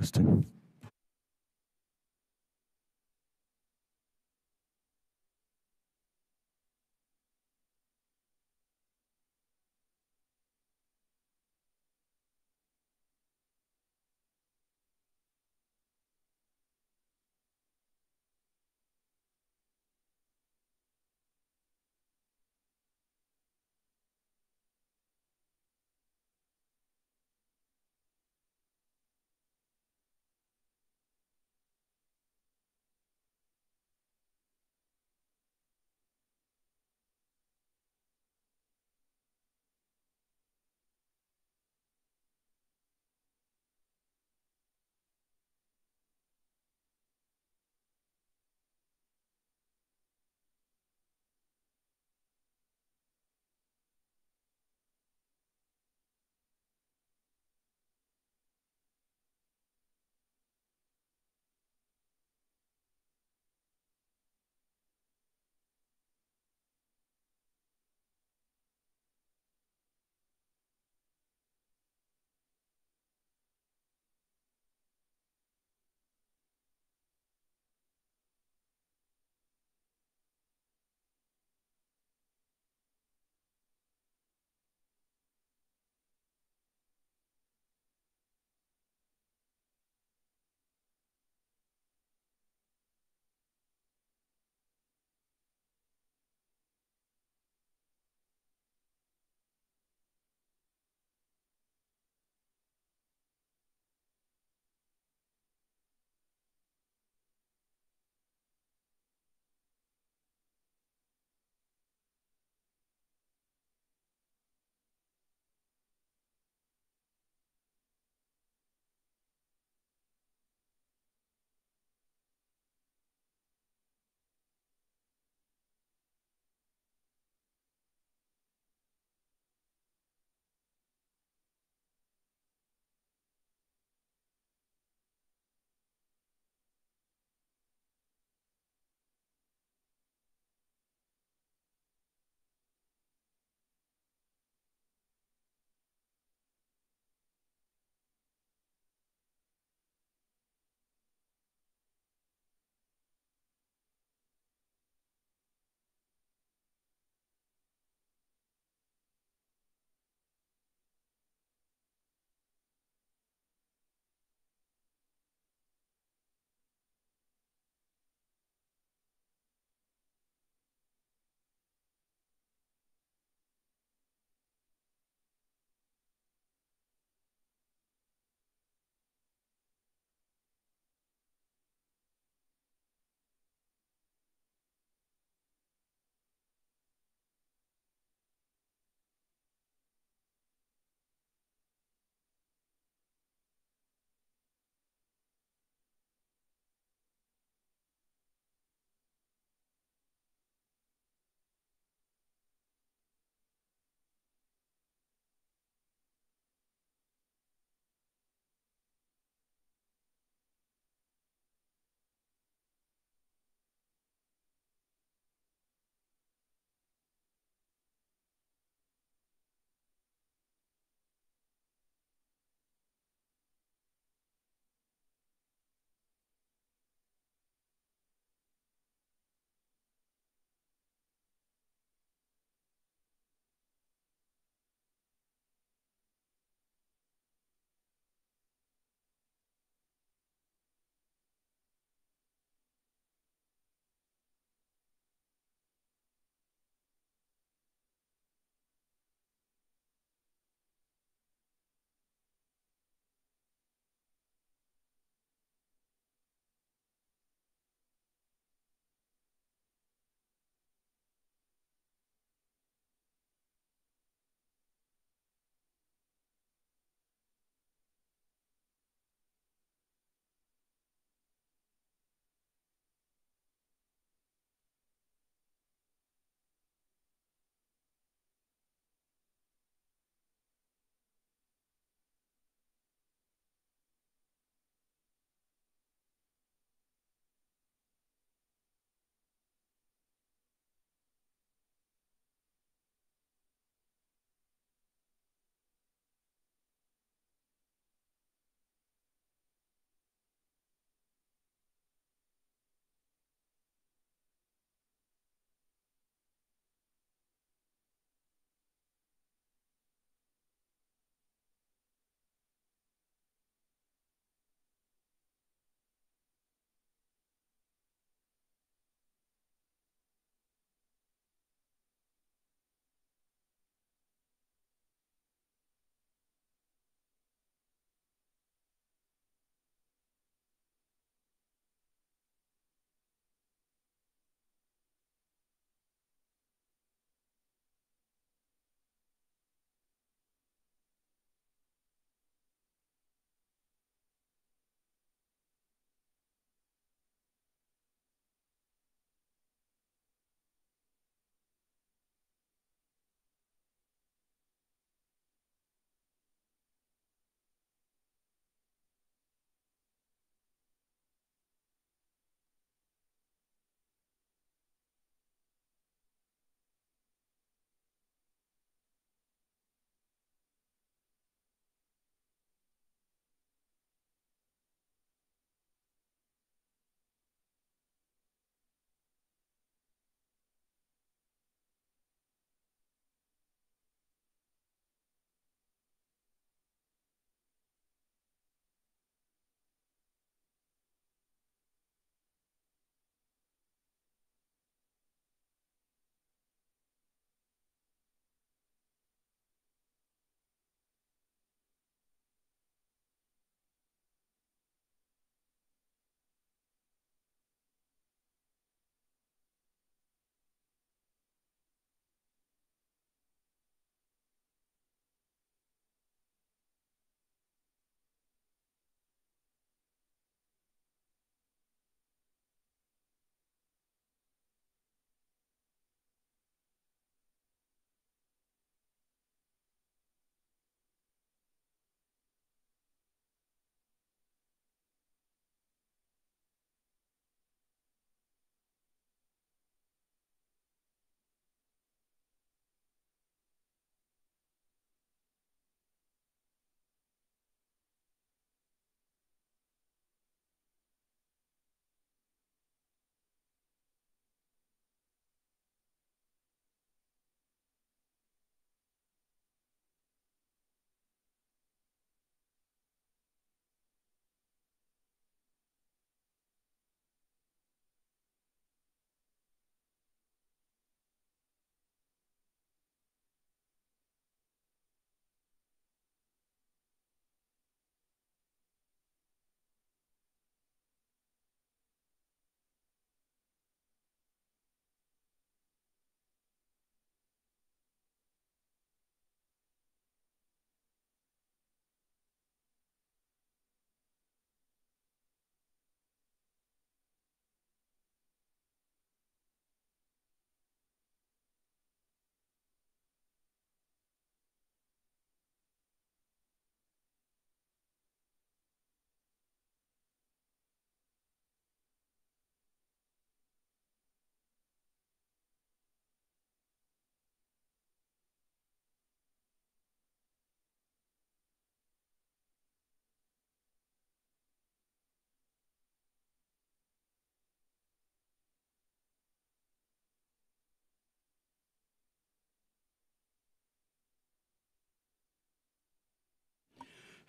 Testing.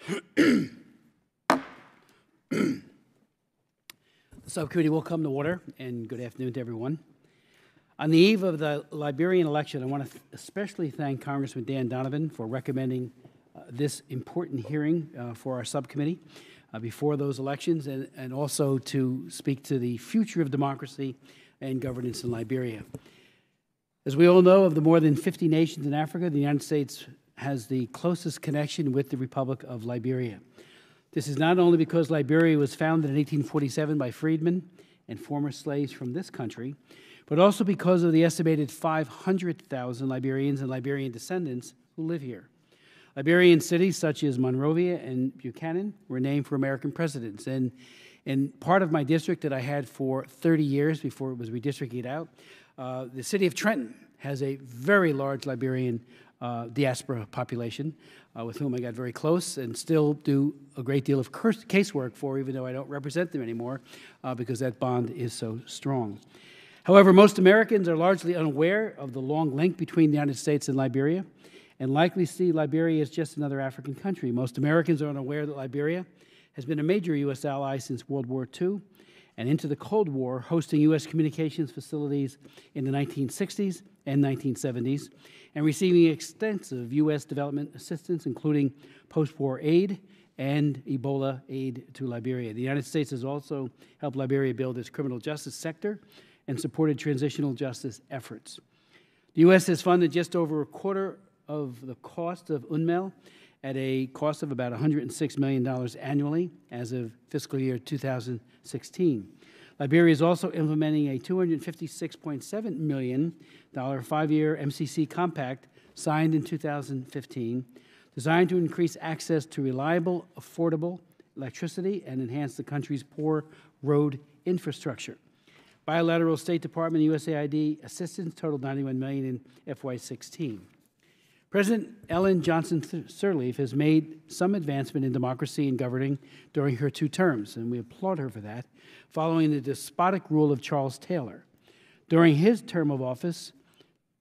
The subcommittee will come to order, and good afternoon to everyone. On the eve of the Liberian election, I want to especially thank Congressman Dan Donovan for recommending this important hearing for our subcommittee before those elections, and also to speak to the future of democracy and governance in Liberia. As we all know, of the more than 50 nations in Africa, the United States has the closest connection with the Republic of Liberia. This is not only because Liberia was founded in 1847 by freedmen and former slaves from this country, but also because of the estimated 500,000 Liberians and Liberian descendants who live here. Liberian cities such as Monrovia and Buchanan were named for American presidents. And in part of my district that I had for 30 years before it was redistricted out, the city of Trenton has a very large Liberian diaspora population with whom I got very close and still do a great deal of casework for, even though I don't represent them anymore, because that bond is so strong. However, most Americans are largely unaware of the long link between the United States and Liberia, and likely see Liberia as just another African country. Most Americans are unaware that Liberia has been a major U.S. ally since World War II and into the Cold War, hosting U.S. communications facilities in the 1960s and 1970s, and receiving extensive U.S. development assistance, including post-war aid and Ebola aid to Liberia. The United States has also helped Liberia build its criminal justice sector and supported transitional justice efforts. The U.S. has funded just over a quarter of the cost of UNMEL at a cost of about $106 million annually as of fiscal year 2016. Liberia is also implementing a $256.7 million five-year MCC compact signed in 2015, designed to increase access to reliable, affordable electricity and enhance the country's poor road infrastructure. Bilateral State Department and USAID assistance totaled $91 million in FY16. President Ellen Johnson Sirleaf has made some advancement in democracy and governing during her 2 terms, and we applaud her for that, following the despotic rule of Charles Taylor. During his term of office,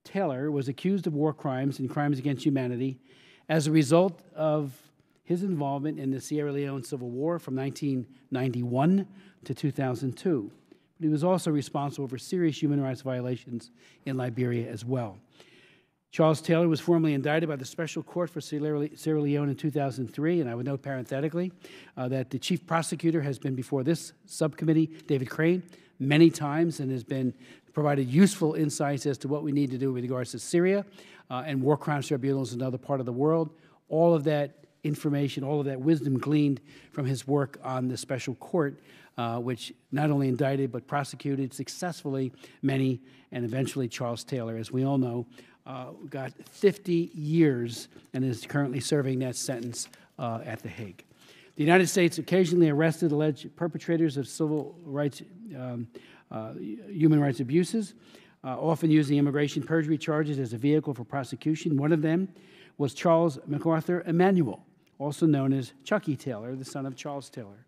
Taylor was accused of war crimes and crimes against humanity as a result of his involvement in the Sierra Leone Civil War from 1991 to 2002. But he was also responsible for serious human rights violations in Liberia as well. Charles Taylor was formally indicted by the Special Court for Sierra Leone in 2003, and I would note parenthetically that the chief prosecutor has been before this subcommittee, David Crane, many times and has been provided useful insights as to what we need to do with regards to Syria and war crimes tribunals in another part of the world. All of that information, all of that wisdom gleaned from his work on the Special Court, which not only indicted but prosecuted successfully many, and eventually Charles Taylor, as we all know, got 50 years and is currently serving that sentence at The Hague. The United States occasionally arrested alleged perpetrators of civil rights, human rights abuses, often using immigration perjury charges as a vehicle for prosecution. One of them was Charles MacArthur Emanuel, also known as Chucky Taylor, the son of Charles Taylor.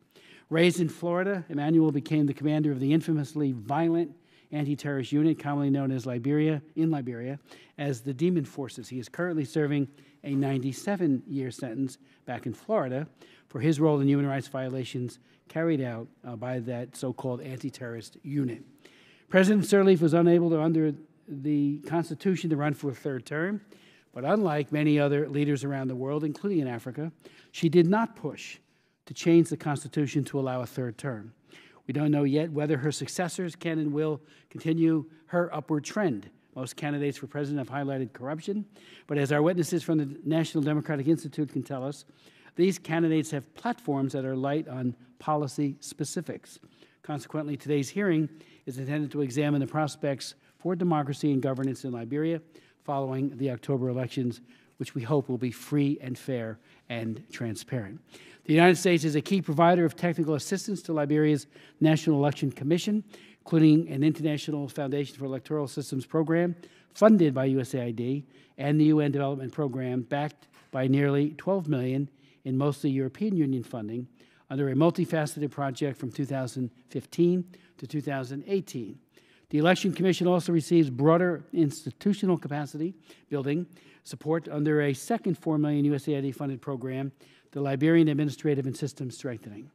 Raised in Florida, Emanuel became the commander of the infamously violent anti-terrorist unit, commonly known as Liberia, as the Demon Forces. He is currently serving a 97-year sentence back in Florida for his role in human rights violations carried out by that so-called anti-terrorist unit. President Sirleaf was unable to, under the Constitution, to run for a 3rd term, but unlike many other leaders around the world, including in Africa, she did not push to change the Constitution to allow a 3rd term. We don't know yet whether her successors can and will continue her upward trend. Most candidates for president have highlighted corruption, but as our witnesses from the National Democratic Institute can tell us, these candidates have platforms that are light on policy specifics. Consequently, today's hearing is intended to examine the prospects for democracy and governance in Liberia following the October elections, which we hope will be free and fair and transparent. The United States is a key provider of technical assistance to Liberia's National Election Commission, including an International Foundation for Electoral Systems program funded by USAID and the UN Development Program, backed by nearly $12 million in mostly European Union funding under a multifaceted project from 2015 to 2018. The Election Commission also receives broader institutional capacity building support under a second $4 million USAID-funded program the Liberian administrative and system strengthening.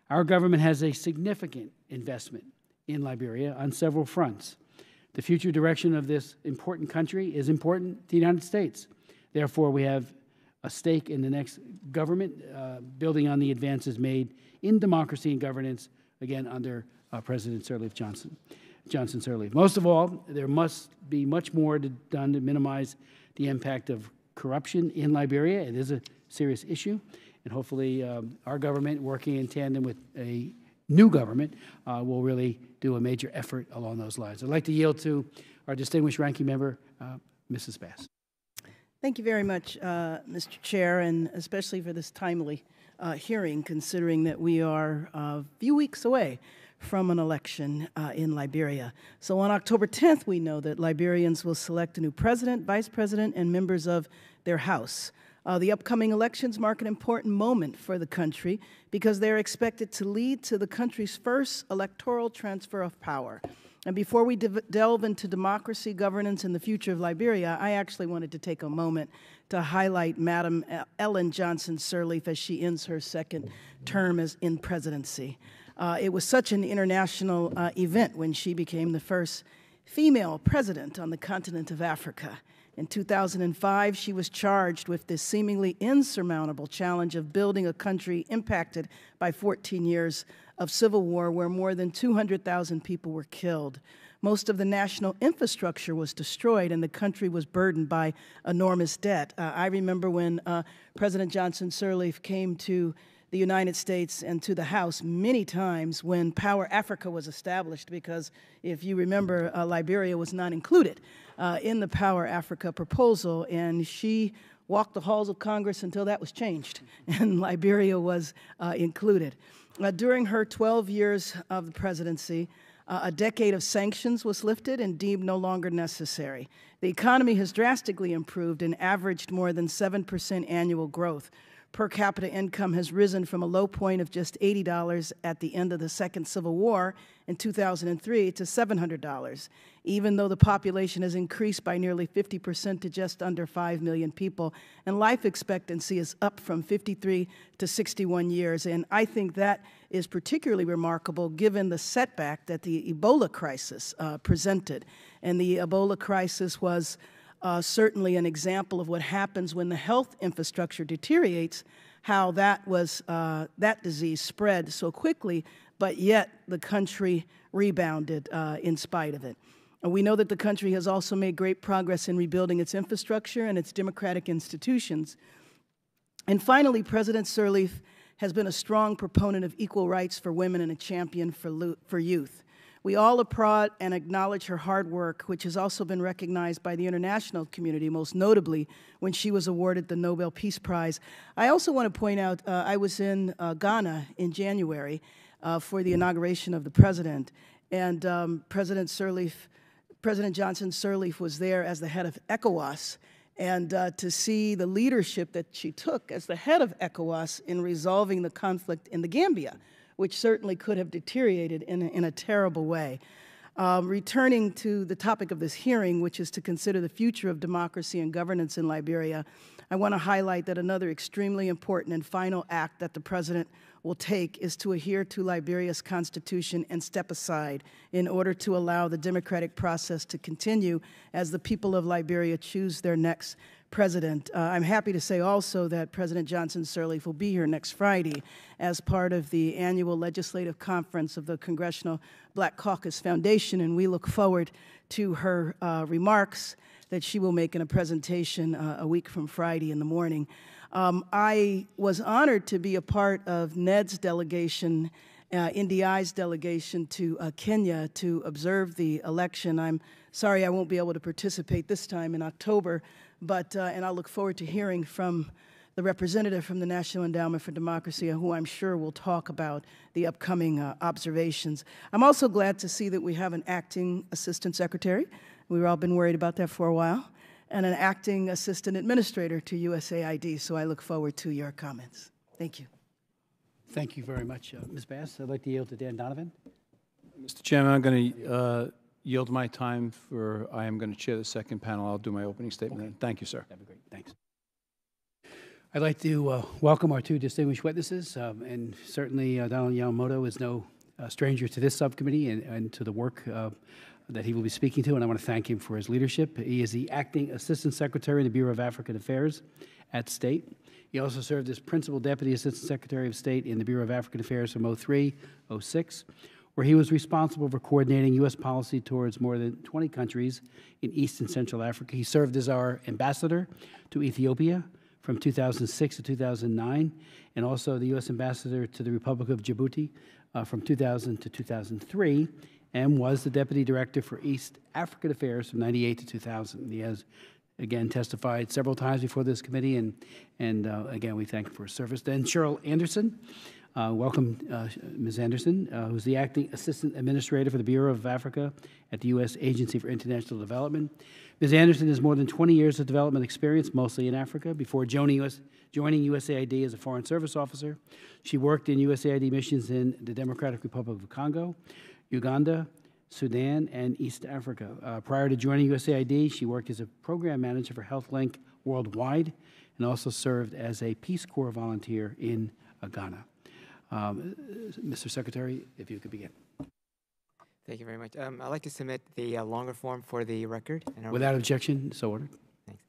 Our government has a significant investment in Liberia on several fronts. The future direction of this important country is important to the United States. Therefore, we have a stake in the next government, building on the advances made in democracy and governance, again, under President Johnson Sirleaf. Most of all, there must be much more done to minimize the impact of corruption in Liberia. It is a serious issue, and hopefully our government, working in tandem with a new government, will really do a major effort along those lines. I'd like to yield to our distinguished ranking member, Mrs. Bass. Thank you very much, Mr. Chair, and especially for this timely hearing, considering that we are a few weeks away from an election in Liberia. So on October 10th, we know that Liberians will select a new president, vice president, and members of their House. The upcoming elections mark an important moment for the country because they're expected to lead to the country's first electoral transfer of power. And before we delve into democracy, governance, and the future of Liberia, I actually wanted to take a moment to highlight Madam Ellen Johnson Sirleaf as she ends her second term as in presidency. It was such an international event when she became the first female president on the continent of Africa. In 2005, she was charged with the seemingly insurmountable challenge of building a country impacted by 14 years of civil war where more than 200,000 people were killed. Most of the national infrastructure was destroyed and the country was burdened by enormous debt. I remember when President Johnson Sirleaf came to the United States and to the House many times when Power Africa was established, because if you remember, Liberia was not included in the Power Africa proposal, and she walked the halls of Congress until that was changed, and Liberia was included. During her 12 years of the presidency, a decade of sanctions was lifted and deemed no longer necessary. The economy has drastically improved and averaged more than 7% annual growth. Per capita income has risen from a low point of just $80 at the end of the Second Civil War in 2003 to $700, even though the population has increased by nearly 50% to just under 5 million people, and life expectancy is up from 53 to 61 years. And I think that is particularly remarkable given the setback that the Ebola crisis presented. And the Ebola crisis was certainly an example of what happens when the health infrastructure deteriorates, how that disease spread so quickly, but yet the country rebounded in spite of it. And we know that the country has also made great progress in rebuilding its infrastructure and its democratic institutions. And finally, President Sirleaf has been a strong proponent of equal rights for women and a champion for youth. We all applaud and acknowledge her hard work, which has also been recognized by the international community, most notably when she was awarded the Nobel Peace Prize. I also want to point out, I was in Ghana in January for the inauguration of the president, and President Johnson Sirleaf was there as the head of ECOWAS, and to see the leadership that she took as the head of ECOWAS in resolving the conflict in the Gambia, which certainly could have deteriorated in a terrible way. Returning to the topic of this hearing, which is to consider the future of democracy and governance in Liberia, I want to highlight that another extremely important and final act that the President will take is to adhere to Liberia's Constitution and step aside in order to allow the democratic process to continue as the people of Liberia choose their next president. I'm happy to say also that President Johnson Sirleaf will be here next Friday as part of the annual legislative conference of the Congressional Black Caucus Foundation, and we look forward to her remarks that she will make in a presentation a week from Friday in the morning. I was honored to be a part of Ned's delegation, NDI's delegation to Kenya to observe the election. I'm sorry I won't be able to participate this time in October, but and I look forward to hearing from the representative from the National Endowment for Democracy, who I'm sure will talk about the upcoming observations. I'm also glad to see that we have an acting assistant secretary. We've all been worried about that for a while, and an acting assistant administrator to USAID, so I look forward to your comments. Thank you. Thank you very much, Ms. Bass. I'd like to yield to Dan Donovan. Mr. Chairman, I'm going to yield my time for, I am going to chair the second panel. I'll do my opening statement. Okay. Thank you, sir. That'd be great. Thanks. I'd like to welcome our two distinguished witnesses, and certainly Donald Yamamoto is no stranger to this subcommittee and to the work that he will be speaking to, and I want to thank him for his leadership. He is the Acting Assistant Secretary in the Bureau of African Affairs at State. He also served as Principal Deputy Assistant Secretary of State in the Bureau of African Affairs from 03-06, where he was responsible for coordinating U.S. policy towards more than 20 countries in East and Central Africa. He served as our ambassador to Ethiopia from 2006 to 2009, and also the U.S. ambassador to the Republic of Djibouti from 2000 to 2003, and was the Deputy Director for East African Affairs from 98 to 2000. He has, again, testified several times before this committee, and again, we thank him for his service. Then Cheryl Anderson. Welcome, Ms. Anderson, who's the Acting Assistant Administrator for the Bureau of Africa at the U.S. Agency for International Development. Ms. Anderson has more than 20 years of development experience, mostly in Africa. Before joining USAID as a Foreign Service Officer, she worked in USAID missions in the Democratic Republic of Congo, Uganda, Sudan, and East Africa. Prior to joining USAID, she worked as a Program Manager for HealthLink Worldwide and also served as a Peace Corps volunteer in Ghana. Mr. Secretary, if you could begin. Thank you very much. I'd like to submit the longer form for the record. Without objection, so ordered. Thanks.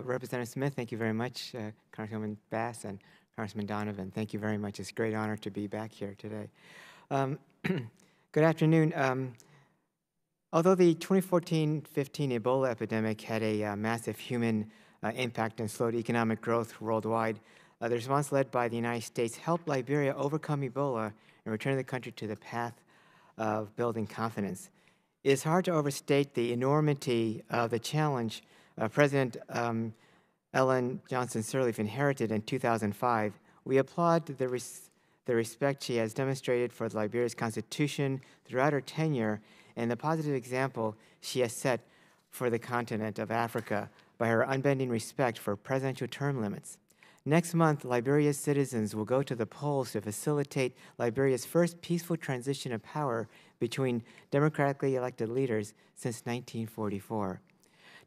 Representative Smith, thank you very much. Congresswoman Bass and Congressman Donovan, thank you very much. It's a great honor to be back here today. Good afternoon. Although the 2014-15 Ebola epidemic had a massive human impact and slowed economic growth worldwide, the response led by the United States helped Liberia overcome Ebola and return the country to the path of building confidence. It is hard to overstate the enormity of the challenge President Ellen Johnson Sirleaf inherited in 2005. We applaud the respect she has demonstrated for Liberia's constitution throughout her tenure and the positive example she has set for the continent of Africa by her unbending respect for presidential term limits. Next month, Liberia's citizens will go to the polls to facilitate Liberia's first peaceful transition of power between democratically elected leaders since 1944.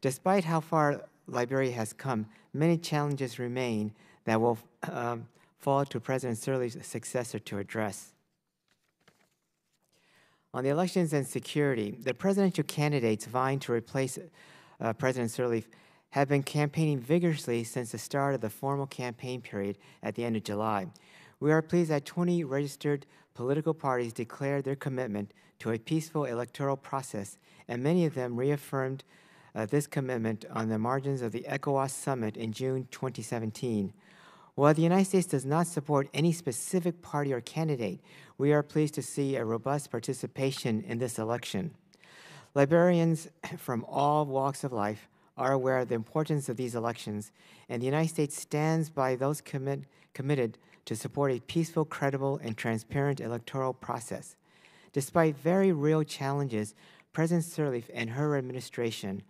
Despite how far Liberia has come, many challenges remain that will fall to President Sirleaf's successor to address. On the elections and security, the presidential candidates vying to replace President Sirleaf have been campaigning vigorously since the start of the formal campaign period at the end of July. We are pleased that 20 registered political parties declared their commitment to a peaceful electoral process, and many of them reaffirmed this commitment on the margins of the ECOWAS summit in June 2017. While the United States does not support any specific party or candidate, we are pleased to see a robust participation in this election. Liberians from all walks of life are aware of the importance of these elections, and the United States stands by those committed to support a peaceful, credible, and transparent electoral process. Despite very real challenges, President Sirleaf and her administration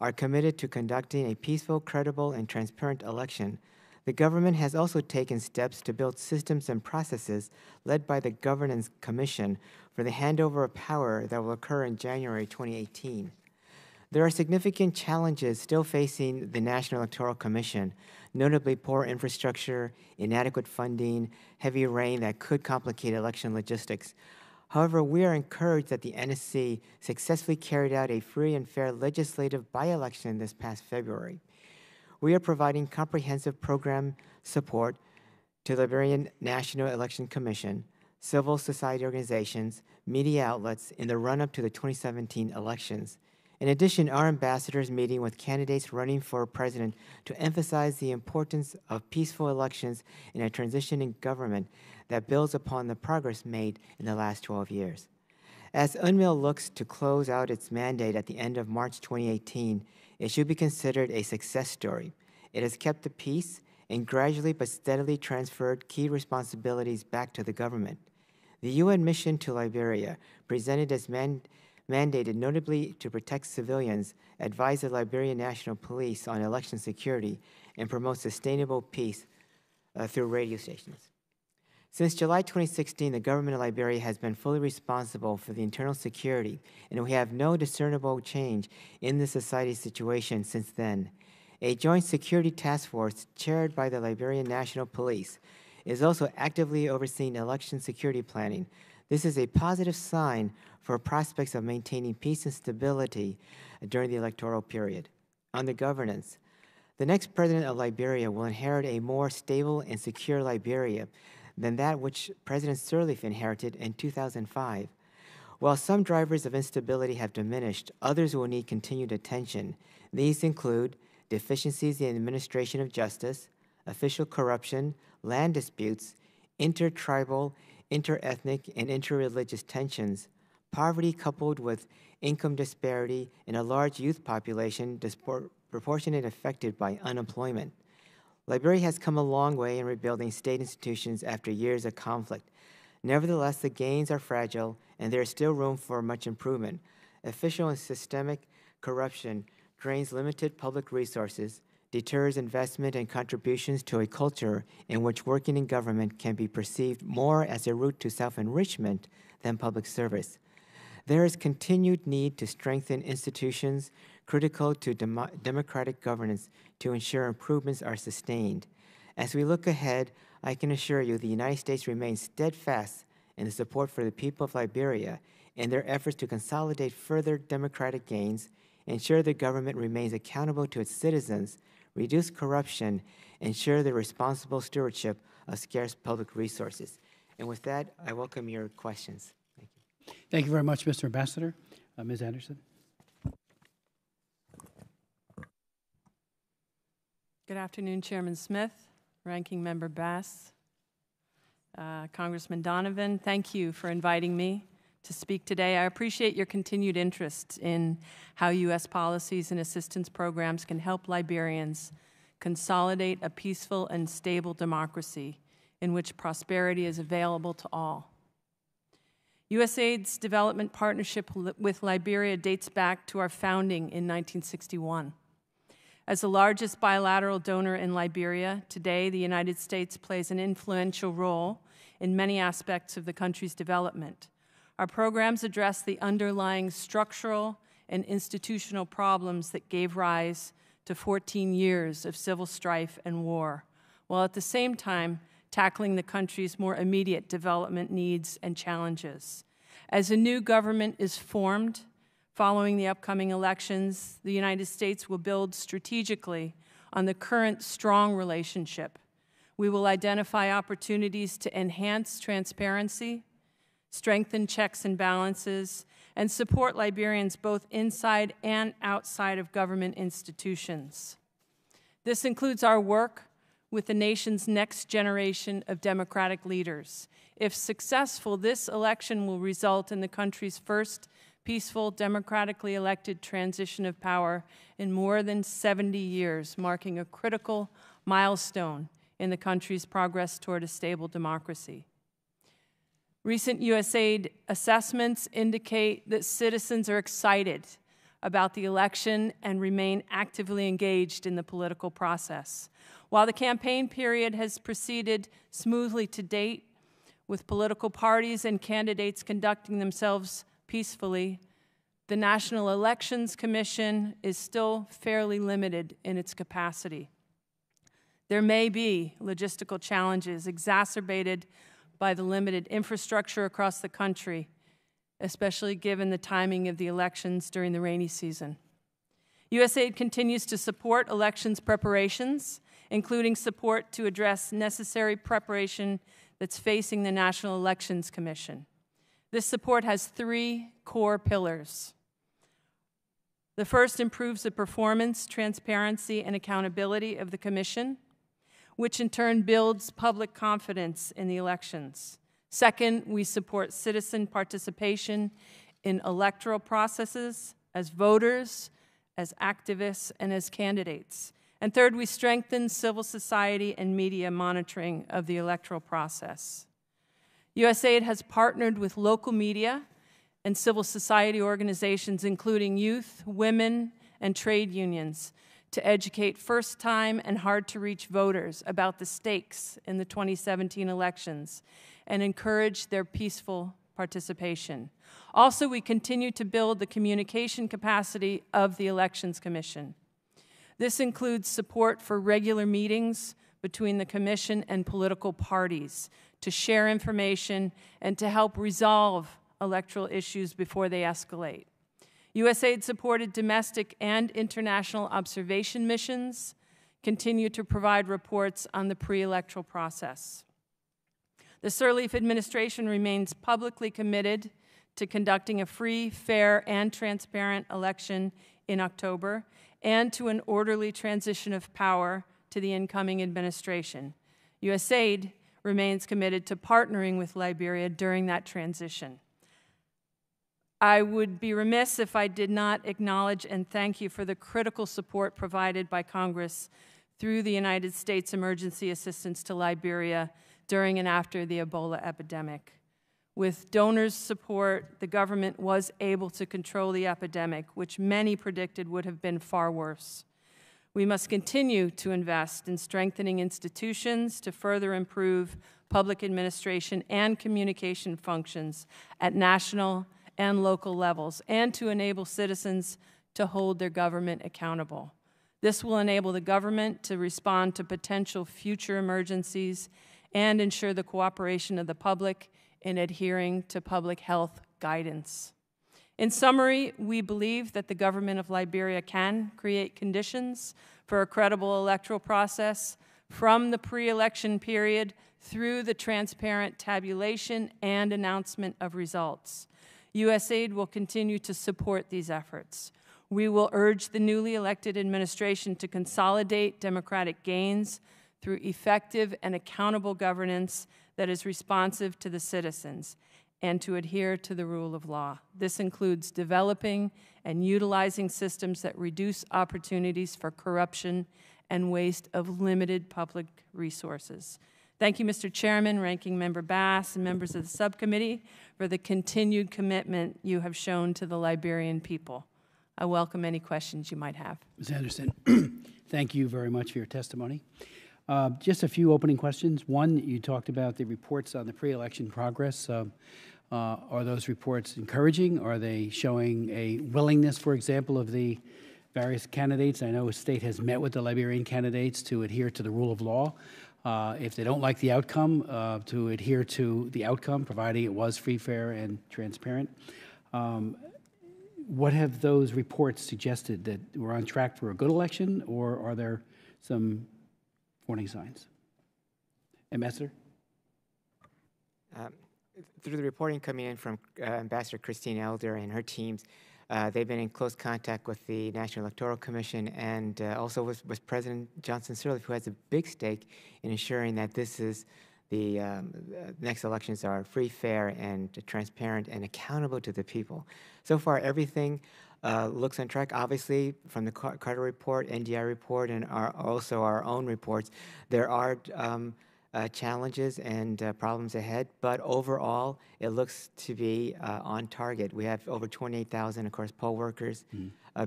are committed to conducting a peaceful, credible, and transparent election. The government has also taken steps to build systems and processes led by the Governance Commission for the handover of power that will occur in January 2018. There are significant challenges still facing the National Electoral Commission, notably poor infrastructure, inadequate funding, heavy rain that could complicate election logistics. However, we are encouraged that the NSC successfully carried out a free and fair legislative by-election this past February. We are providing comprehensive program support to the Liberian National Election Commission, civil society organizations, media outlets in the run-up to the 2017 elections. In addition, our ambassador is meeting with candidates running for president to emphasize the importance of peaceful elections in a transitioning government that builds upon the progress made in the last 12 years. As UNMIL looks to close out its mandate at the end of March 2018, it should be considered a success story. It has kept the peace and gradually but steadily transferred key responsibilities back to the government. The UN mission to Liberia, presented as mandated notably to protect civilians, advise the Liberian National Police on election security, and promote sustainable peace through radio stations. Since July 2016, the government of Liberia has been fully responsible for the internal security, and we have no discernible change in the society situation since then. A joint security task force chaired by the Liberian National Police is also actively overseeing election security planning. This is a positive sign for prospects of maintaining peace and stability during the electoral period. On the governance, the next president of Liberia will inherit a more stable and secure Liberia than that which President Sirleaf inherited in 2005. While some drivers of instability have diminished, others will need continued attention. These include deficiencies in the administration of justice, official corruption, land disputes, intertribal, interethnic, and interreligious tensions, poverty coupled with income disparity, and a large youth population disproportionately affected by unemployment. Liberia has come a long way in rebuilding state institutions after years of conflict. Nevertheless, the gains are fragile, and there is still room for much improvement. Official and systemic corruption drains limited public resources, deters investment and contributions to a culture in which working in government can be perceived more as a route to self-enrichment than public service. There is continued need to strengthen institutions critical to democratic governance to ensure improvements are sustained. As we look ahead, I can assure you the United States remains steadfast in the support for the people of Liberia in their efforts to consolidate further democratic gains, ensure the government remains accountable to its citizens, reduce corruption, ensure the responsible stewardship of scarce public resources. And with that, I welcome your questions. Thank you. Thank you very much, Mr. Ambassador. Ms. Anderson. Good afternoon, Chairman Smith, Ranking Member Bass, Congressman Donovan. Thank you for inviting me to speak today. I appreciate your continued interest in how U.S. policies and assistance programs can help Liberians consolidate a peaceful and stable democracy in which prosperity is available to all. USAID's development partnership with Liberia dates back to our founding in 1961. As the largest bilateral donor in Liberia, today the United States plays an influential role in many aspects of the country's development. Our programs address the underlying structural and institutional problems that gave rise to 14 years of civil strife and war, while at the same time tackling the country's more immediate development needs and challenges. As a new government is formed, following the upcoming elections, the United States will build strategically on the current strong relationship. We will identify opportunities to enhance transparency, strengthen checks and balances, and support Liberians both inside and outside of government institutions. This includes our work with the nation's next generation of democratic leaders. If successful, this election will result in the country's first peaceful, democratically elected transition of power in more than 70 years, marking a critical milestone in the country's progress toward a stable democracy. Recent USAID assessments indicate that citizens are excited about the election and remain actively engaged in the political process. While the campaign period has proceeded smoothly to date, with political parties and candidates conducting themselves peacefully, the National Elections Commission is still fairly limited in its capacity. There may be logistical challenges exacerbated by the limited infrastructure across the country, especially given the timing of the elections during the rainy season. USAID continues to support elections preparations, including support to address necessary preparation that's facing the National Elections Commission. This support has three core pillars. The first improves the performance, transparency, and accountability of the Commission, which in turn builds public confidence in the elections. Second, we support citizen participation in electoral processes as voters, as activists, and as candidates. And third, we strengthen civil society and media monitoring of the electoral process. USAID has partnered with local media and civil society organizations, including youth, women, and trade unions, to educate first-time and hard-to-reach voters about the stakes in the 2017 elections and encourage their peaceful participation. Also, we continue to build the communication capacity of the Elections Commission. This includes support for regular meetings between the Commission and political parties to share information and to help resolve electoral issues before they escalate. USAID supported domestic and international observation missions, continue to provide reports on the pre-electoral process. The Sirleaf administration remains publicly committed to conducting a free, fair, and transparent election in October and to an orderly transition of power to the incoming administration. USAID remains committed to partnering with Liberia during that transition. I would be remiss if I did not acknowledge and thank you for the critical support provided by Congress through the United States Emergency Assistance to Liberia during and after the Ebola epidemic. With donors' support, the government was able to control the epidemic, which many predicted would have been far worse. We must continue to invest in strengthening institutions to further improve public administration and communication functions at national and local levels, and to enable citizens to hold their government accountable. This will enable the government to respond to potential future emergencies and ensure the cooperation of the public in adhering to public health guidance. In summary, we believe that the government of Liberia can create conditions for a credible electoral process from the pre-election period through the transparent tabulation and announcement of results. USAID will continue to support these efforts. We will urge the newly elected administration to consolidate democratic gains through effective and accountable governance that is responsive to the citizens and to adhere to the rule of law. This includes developing and utilizing systems that reduce opportunities for corruption and waste of limited public resources. Thank you, Mr. Chairman, Ranking Member Bass, and members of the subcommittee for the continued commitment you have shown to the Liberian people. I welcome any questions you might have. Ms. Anderson, thank you very much for your testimony. Just a few opening questions. One, you talked about the reports on the pre-election progress. Are those reports encouraging? Are they showing a willingness, for example, of the various candidates? I know a state has met with the Liberian candidates to adhere to the rule of law. If they don't like the outcome, to adhere to the outcome, providing it was free, fair, and transparent. What have those reports suggested? That we're on track for a good election, or are there some warning signs? Ambassador? Through the reporting coming in from Ambassador Christine Elder and her teams, they've been in close contact with the National Electoral Commission and also with President Johnson Sirleaf, who has a big stake in ensuring that this is the next elections are free, fair, and transparent and accountable to the people. So far, everything looks on track. Obviously, from the Carter report, NDI report, and also our own reports, there are challenges and problems ahead, but overall, it looks to be on target. We have over 28,000, of course, poll workers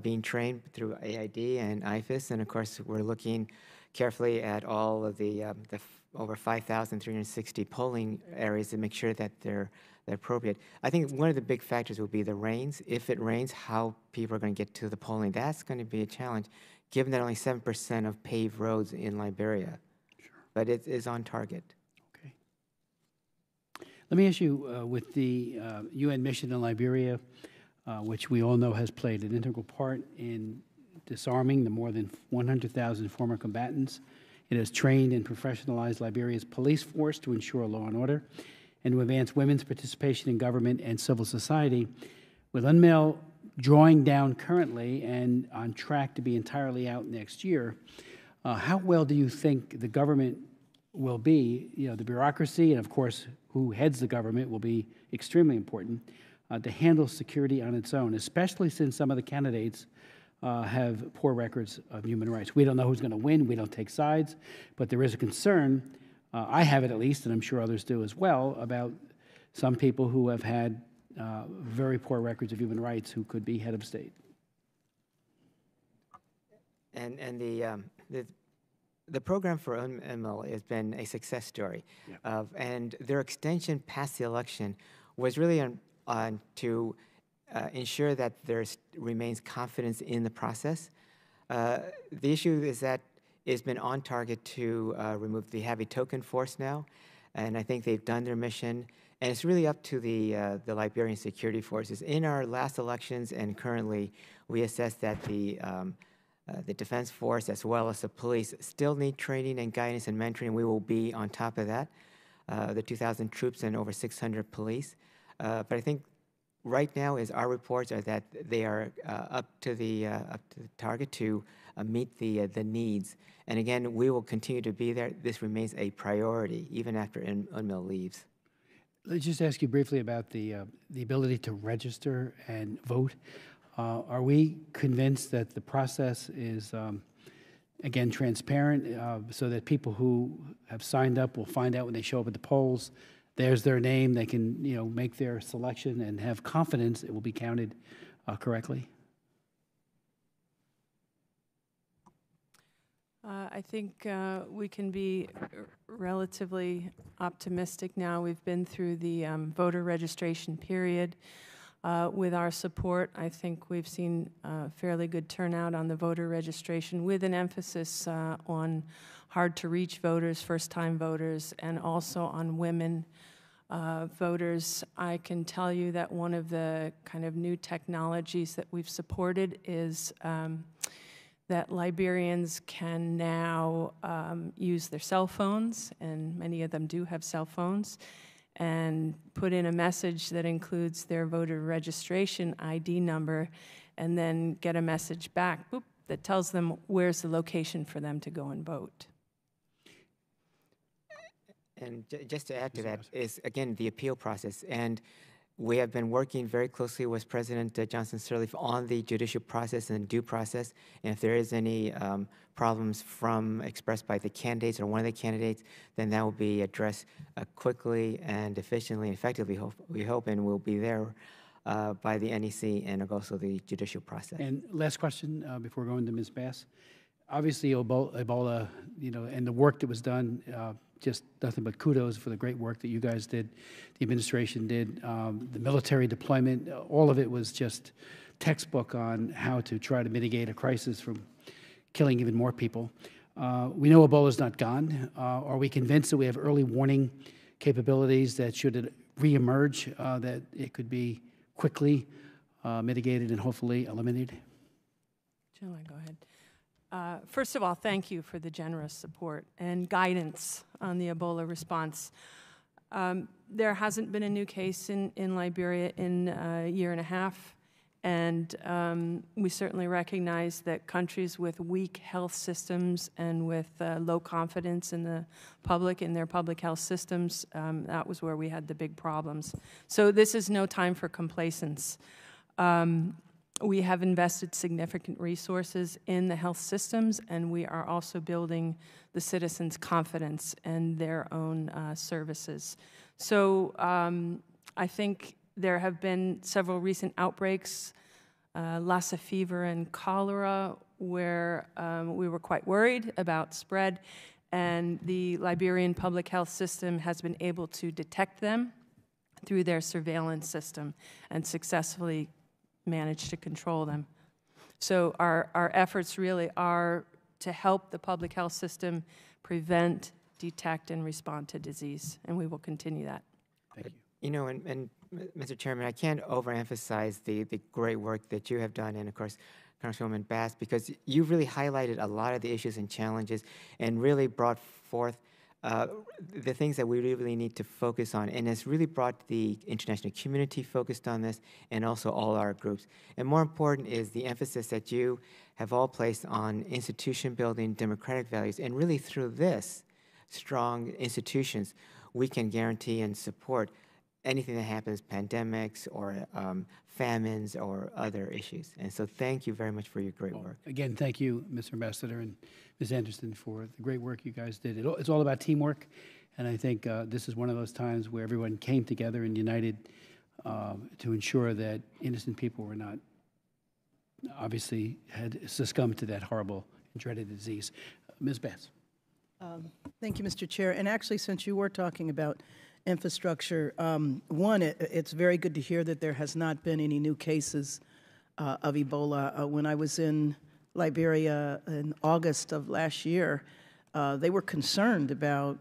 being trained through AID and IFAS, and of course, we're looking carefully at all of the over 5,360 polling areas to make sure that they're appropriate. I think one of the big factors will be the rains. If it rains, how people are going to get to the polling. That's going to be a challenge, given that only 7% of paved roads in Liberia. Sure. But it is on target. Okay. Let me ask you, with the UN mission in Liberia, which we all know has played an integral part in disarming the more than 100,000 former combatants. It has trained and professionalized Liberia's police force to ensure law and order and to advance women's participation in government and civil society. With UNMIL drawing down currently and on track to be entirely out next year, how well do you think the government will be, the bureaucracy and, of course, who heads the government will be extremely important to handle security on its own, especially since some of the candidates have poor records of human rights. We don't know who's going to win. We don't take sides. But there is a concern, I have it at least, and I'm sure others do as well, about some people who have had very poor records of human rights who could be head of state. And the program for UNMIL has been a success story. Yeah. And their extension past the election was really on to ensure that there remains confidence in the process. The issue is that it's been on target to remove the heavy token force now, and I think they've done their mission. And it's really up to the Liberian security forces. In our last elections and currently, we assess that the defense force as well as the police still need training and guidance and mentoring. We will be on top of that. The 2,000 troops and over 600 police. But I think right now is our reports are that they are up to the target to meet the needs. And again, we will continue to be there. This remains a priority even after UNMIL leaves. Let's just ask you briefly about the ability to register and vote. Are we convinced that the process is, again, transparent, so that people who have signed up will find out when they show up at the polls, there's their name, they can, make their selection and have confidence it will be counted correctly? I think we can be relatively optimistic now. We've been through the voter registration period. With our support, I think we've seen fairly good turnout on the voter registration, with an emphasis on hard-to-reach voters, first-time voters, and also on women voters. I can tell you that one of the kind of new technologies that we've supported is that Liberians can now use their cell phones, and many of them do have cell phones, and put in a message that includes their voter registration ID number, and then get a message back, boop, that tells them where's the location for them to go and vote. And just to add to that is, again, the appeal process. And we have been working very closely with President Johnson Sirleaf on the judicial process and due process. And if there is any problems expressed by the candidates or one of the candidates, then that will be addressed quickly and efficiently and effectively, we hope, and we'll be there by the NEC and also the judicial process. And last question before going to Ms. Bass. Obviously, Ebola, and the work that was done, just nothing but kudos for the great work that you guys did, the administration did, the military deployment, all of it was just textbook on how to try to mitigate a crisis from killing even more people. We know Ebola's not gone. Are we convinced that we have early warning capabilities that should it reemerge, that it could be quickly mitigated and hopefully eliminated? Shall I go ahead? First of all, thank you for the generous support and guidance on the Ebola response. There hasn't been a new case in Liberia in a year and a half, and we certainly recognize that countries with weak health systems and with low confidence in the public, in their public health systems, that was where we had the big problems. So this is no time for complacence. We have invested significant resources in the health systems, and we are also building the citizens' confidence in their own services. So I think there have been several recent outbreaks, Lassa fever and cholera, where we were quite worried about spread, and the Liberian public health system has been able to detect them through their surveillance system and successfully manage to control them. So our efforts really are to help the public health system prevent, detect, and respond to disease, and we will continue that. Thank you. You know, and Mr. Chairman, I can't overemphasize the great work that you have done, and of course, Congresswoman Bass, because you really highlighted a lot of the issues and challenges and really brought forth the things that we really need to focus on, and it's really brought the international community focused on this, and also all our groups. And more important is the emphasis that you have all placed on institution building, democratic values, and really through this strong institutions, we can guarantee and support anything that happens, pandemics or famines or other issues. And so thank you very much for your great work. Again, thank you, Mr. Ambassador and Ms. Anderson, for the great work you guys did. It's all about teamwork, and I think this is one of those times where everyone came together and united to ensure that innocent people were not, obviously, had succumbed to that horrible and dreaded disease. Ms. Bass. Thank you, Mr. Chair. And actually, since you were talking about infrastructure, one, it's very good to hear that there has not been any new cases of Ebola. When I was in Liberia in August of last year, they were concerned about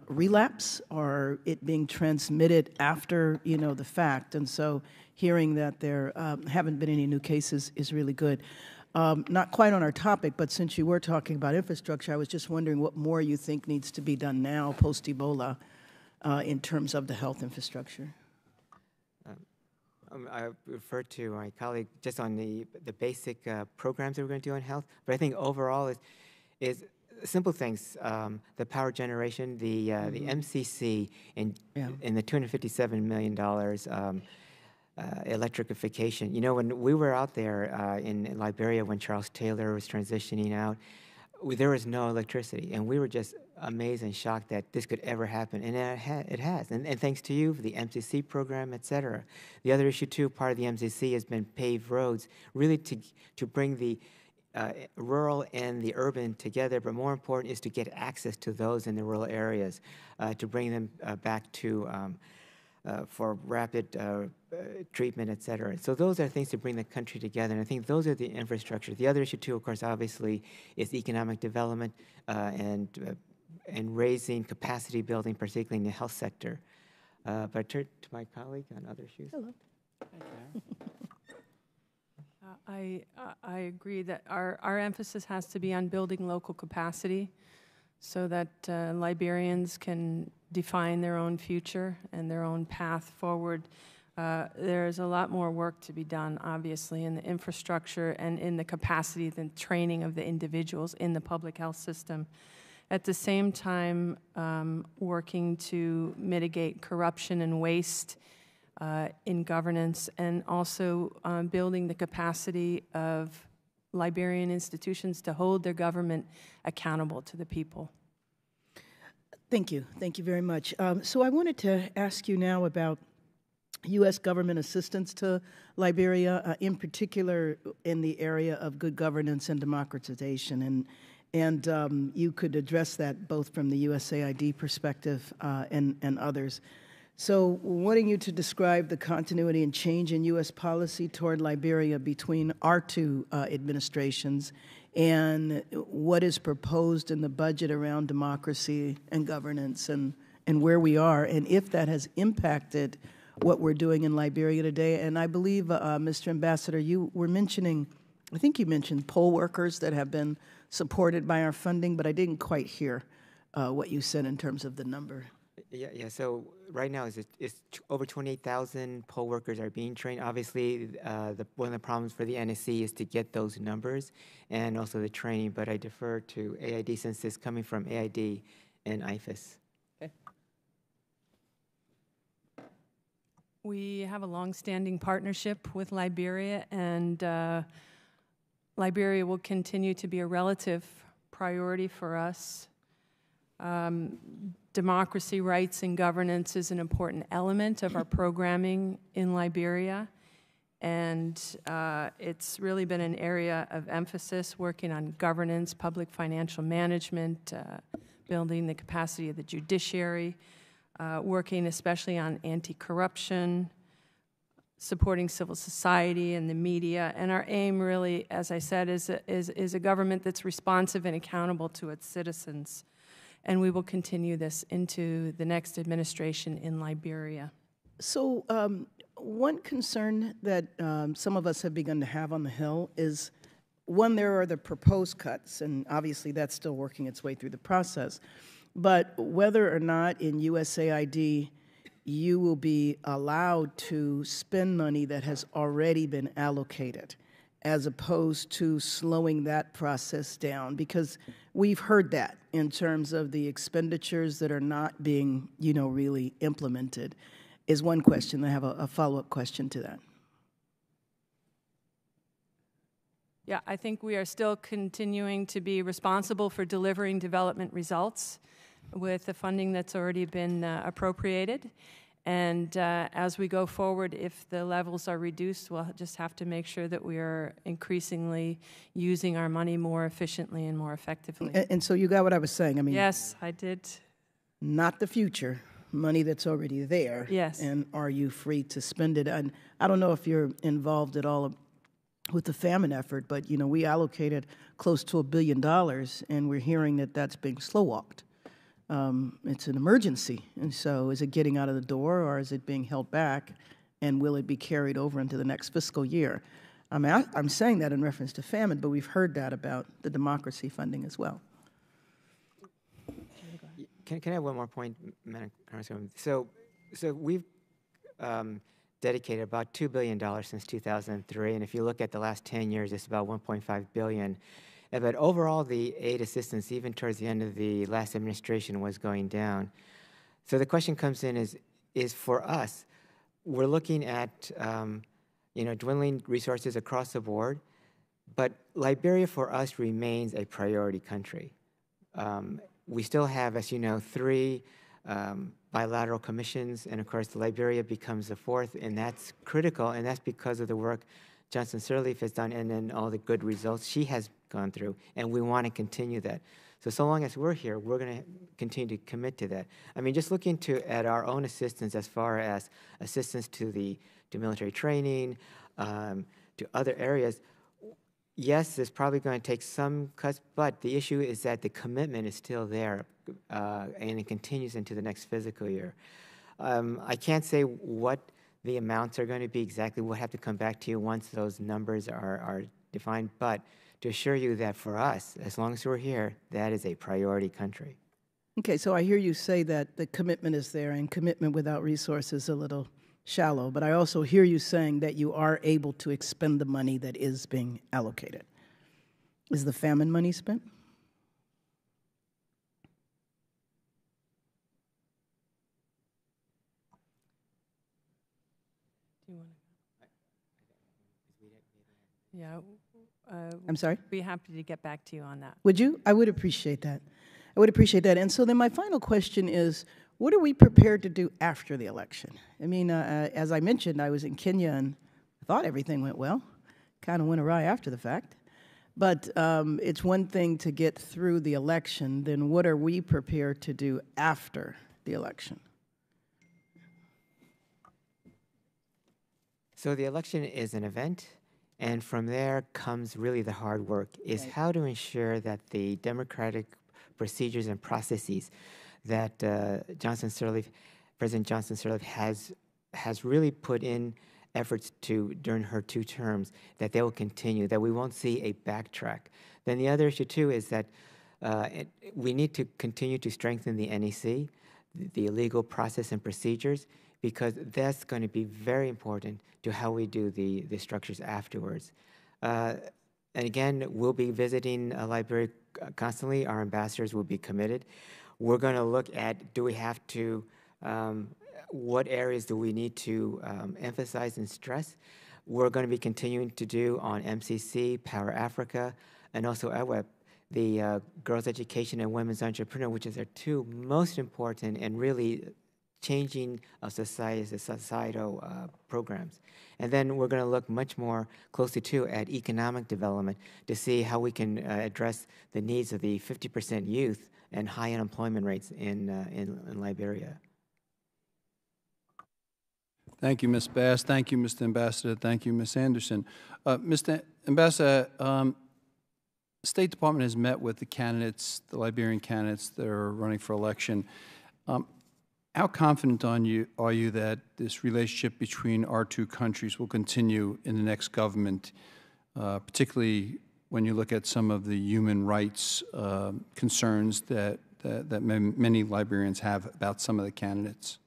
relapse or it being transmitted after, the fact. And so hearing that there haven't been any new cases is really good. Not quite on our topic, but since you were talking about infrastructure, I was just wondering what more you think needs to be done now post-Ebola in terms of the health infrastructure. I referred to my colleague just on the basic programs that we're going to do on health, but I think overall is simple things, the power generation, the MCC, and the $257 million electrification. When we were out there in Liberia when Charles Taylor was transitioning out, there was no electricity, and we were just amazed and shocked that this could ever happen, and it has. And thanks to you for the MCC program, et cetera. The other issue, too, part of the MCC has been paved roads, really to bring the rural and the urban together, but more important is to get access to those in the rural areas, to bring them back to for rapid treatment, et cetera. So those are things to bring the country together, and I think those are the infrastructure. The other issue, too, of course, obviously, is economic development and raising capacity building, particularly in the health sector. But I turn to my colleague on other issues. Hello. I agree that our emphasis has to be on building local capacity so that Liberians can define their own future and their own path forward. There's a lot more work to be done, obviously, in the infrastructure and in the capacity and training of the individuals in the public health system. At the same time, working to mitigate corruption and waste in governance, and also building the capacity of Liberian institutions to hold their government accountable to the people. Thank you. Thank you very much. So I wanted to ask you now about U.S. government assistance to Liberia, in particular in the area of good governance and democratization. And you could address that both from the USAID perspective and others. So wanting you to describe the continuity and change in U.S. policy toward Liberia between our two administrations and what is proposed in the budget around democracy and governance and where we are, and if that has impacted what we're doing in Liberia today. And I believe, Mr. Ambassador, you were mentioning, I think you mentioned poll workers that have been supported by our funding, but I didn't quite hear what you said in terms of the number. Yeah. So right now, it's over 28,000 poll workers are being trained. Obviously, one of the problems for the NSC is to get those numbers and also the training. But I defer to AID since it's coming from AID and IFAS. Okay. We have a long-standing partnership with Liberia, and Liberia will continue to be a relative priority for us. Democracy, rights, and governance is an important element of our programming in Liberia, and it's really been an area of emphasis, working on governance, public financial management, building the capacity of the judiciary, working especially on anti-corruption, supporting civil society and the media, and our aim really, as I said, is a government that's responsive and accountable to its citizens. And we will continue this into the next administration in Liberia. So one concern that some of us have begun to have on the Hill is, one, there are the proposed cuts, and obviously that's still working its way through the process, but whether or not in USAID you will be allowed to spend money that has already been allocated, as opposed to slowing that process down, because we've heard that in terms of the expenditures that are not being, really implemented, is one question. I have a follow-up question to that. Yeah, I think we are still continuing to be responsible for delivering development results with the funding that's already been appropriated. And as we go forward, if the levels are reduced, we'll just have to make sure that we are increasingly using our money more efficiently and more effectively. And so you got what I was saying. I mean, yes, I did. Not the future, money that's already there. Yes. And are you free to spend it? And I don't know if you're involved at all with the famine effort, but we allocated close to $1 billion, and we're hearing that that's being slow-walked. It's an emergency, and so is it getting out of the door, or is it being held back, and will it be carried over into the next fiscal year? I'm saying that in reference to famine, but we've heard that about the democracy funding as well. Can I have one more point, Madam Congresswoman? So we've dedicated about $2 billion since 2003, and if you look at the last 10 years, it's about $1.5 billion. But overall, the aid assistance, even towards the end of the last administration, was going down. So the question comes in is for us, we're looking at dwindling resources across the board, but Liberia for us remains a priority country. We still have, as you know, 3 bilateral commissions, and of course Liberia becomes the 4th, and that's critical, and that's because of the work Johnson Sirleaf has done and then all the good results she has gone through, and we want to continue that. So long as we're here, we're going to continue to commit to that. I mean, just looking at our own assistance as far as assistance to military training, to other areas, yes, it's probably going to take some cuts, but the issue is that the commitment is still there, and it continues into the next fiscal year. I can't say what the amounts are going to be exactly. We'll have to come back to you once those numbers are defined, but to assure you that for us, as long as we're here, that is a priority country. Okay, so I hear you say that the commitment is there, and commitment without resources is a little shallow, but I also hear you saying that you are able to expend the money that is being allocated. Is the famine money spent? Do you want to? Yeah. I'm sorry? Be happy to get back to you on that. Would you? I would appreciate that. I would appreciate that. And so then my final question is, what are we prepared to do after the election? I mean, as I mentioned, I was in Kenya and I thought everything went well. Kind of went awry after the fact. But it's one thing to get through the election, then what are we prepared to do after the election? So the election is an event, and from there comes really the hard work, is how to ensure that the democratic procedures and processes that President Johnson Sirleaf has really put in efforts to during her 2 terms, that they will continue, that we won't see a backtrack. Then the other issue too is that we need to continue to strengthen the NEC, the legal process and procedures, because that's going to be very important to how we do the structures afterwards. And again, we'll be visiting Liberia constantly. Our ambassadors will be committed. We're going to look at, do we have to, what areas do we need to emphasize and stress? We're going to be continuing to do on MCC, Power Africa, and also EWEP, the Girls' Education and Women's Entrepreneur, which is our 2 most important and really changing of societal programs. And then we're going to look much more closely, too, at economic development to see how we can address the needs of the 50% youth and high unemployment rates in Liberia. Thank you, Ms. Bass. Thank you, Mr. Ambassador. Thank you, Ms. Anderson. Mr. Ambassador, State Department has met with the candidates, the Liberian candidates that are running for election. How confident are you that this relationship between our 2 countries will continue in the next government, particularly when you look at some of the human rights concerns that many Liberians have about some of the candidates?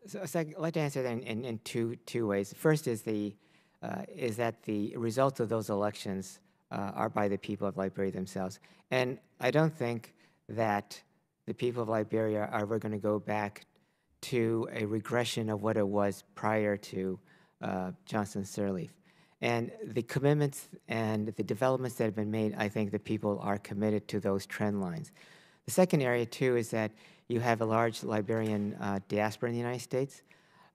So I'd like to answer that in two ways. First is that the results of those elections are by the people of Liberia themselves, and I don't think that the people of Liberia are ever going to go back to a regression of what it was prior to Johnson Sirleaf. And the commitments and the developments that have been made, I think the people are committed to those trend lines. The second area, too, is that you have a large Liberian diaspora in the United States.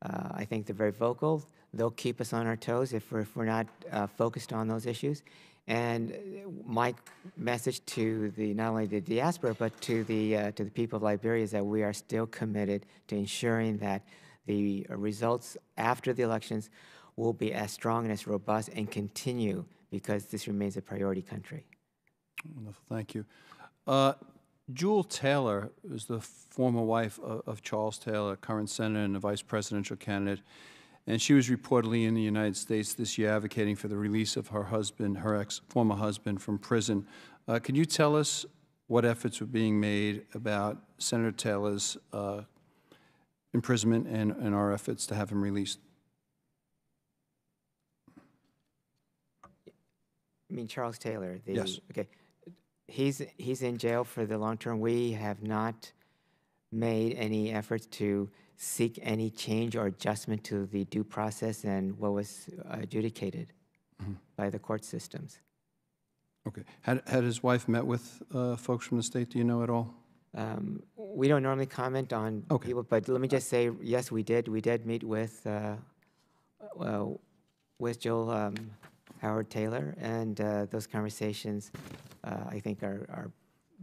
I think they're very vocal. They'll keep us on our toes if we're not focused on those issues. And my message to not only the diaspora, but to the people of Liberia is that we are still committed to ensuring that the results after the elections will be as strong and as robust and continue because this remains a priority country. Wonderful, thank you. Jewel Taylor is the former wife of Charles Taylor, current senator and a vice presidential candidate, and she was reportedly in the United States this year advocating for the release of her husband, her former husband, from prison. Can you tell us what efforts were being made about Senator Taylor's imprisonment and our efforts to have him released? I mean, Charles Taylor. Yes. Okay. He's in jail for the long term. We have not made any efforts to seek any change or adjustment to the due process and what was adjudicated by the court systems. Okay. Had his wife met with folks from the state? Do you know at all? We don't normally comment on people, but let me just say, yes, we did. We did meet with Joel Howard Taylor, and those conversations, I think, are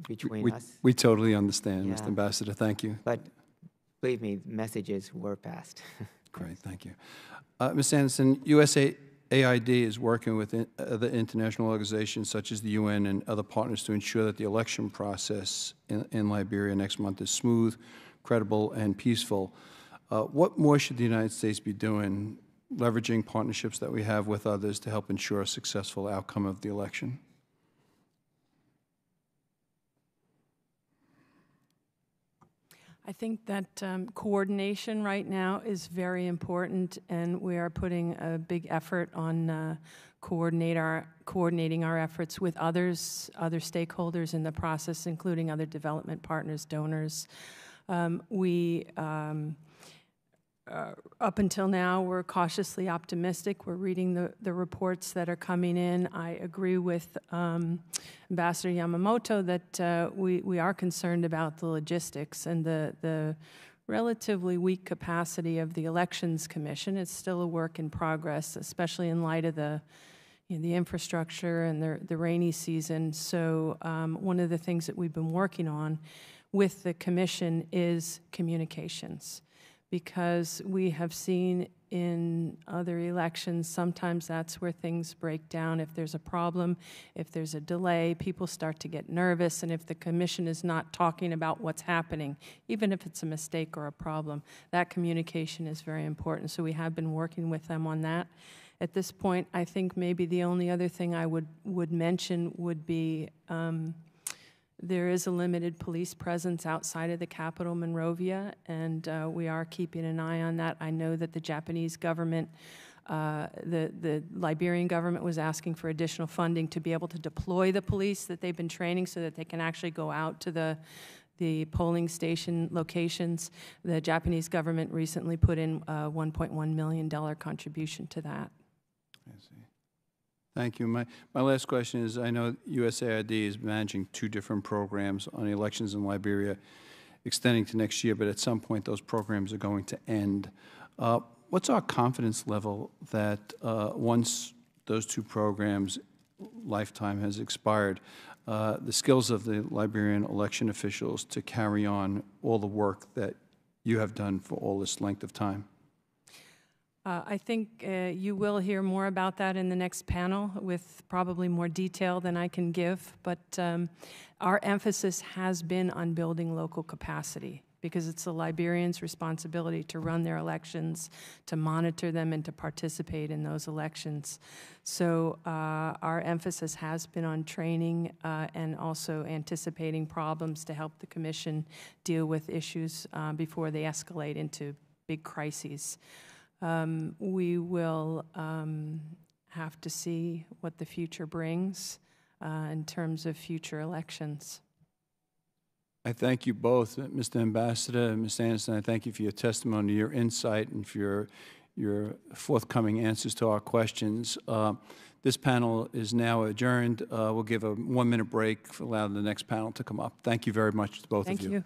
between us. We totally understand, Yeah. Mr. Ambassador. Thank you. But believe me, messages were passed. Great, thank you. Ms. Anderson, USAID is working with other international organizations such as the UN and other partners to ensure that the election process in Liberia next month is smooth, credible, and peaceful. What more should the United States be doing, leveraging partnerships that we have with others to help ensure a successful outcome of the election? I think that coordination right now is very important, and we are putting a big effort on coordinating our efforts with other stakeholders in the process, including other development partners, donors. Up until now, we're cautiously optimistic. We're reading the reports that are coming in. I agree with Ambassador Yamamoto that we are concerned about the logistics and the relatively weak capacity of the Elections Commission. It's still a work in progress, especially in light of the infrastructure and the rainy season. So one of the things that we've been working on with the Commission is communications, because we have seen in other elections, sometimes that's where things break down. If there's a problem, if there's a delay, people start to get nervous, and if the Commission is not talking about what's happening, even if it's a mistake or a problem, that communication is very important. So we have been working with them on that. At this point, I think maybe the only other thing I would mention would be there is a limited police presence outside of the capital, Monrovia, and we are keeping an eye on that. I know that the Japanese government, the Liberian government was asking for additional funding to be able to deploy the police that they've been training so that they can actually go out to the polling station locations. The Japanese government recently put in a $1.1 million contribution to that. I see. Thank you. My last question is, I know USAID is managing 2 different programs on the elections in Liberia extending to next year, but at some point those programs are going to end. What's our confidence level that once those 2 programs' lifetime has expired, the skills of the Liberian election officials to carry on all the work that you have done for all this length of time? I think you will hear more about that in the next panel with probably more detail than I can give, but our emphasis has been on building local capacity because it's the Liberians' responsibility to run their elections, to monitor them, and to participate in those elections. So our emphasis has been on training and also anticipating problems to help the Commission deal with issues before they escalate into big crises. We will have to see what the future brings in terms of future elections. I thank you both, Mr. Ambassador and Ms. Anderson. I thank you for your testimony, your insight, and for your forthcoming answers to our questions. This panel is now adjourned. We'll give a 1-minute break, allow the next panel to come up. Thank you very much to both of you. Thank you.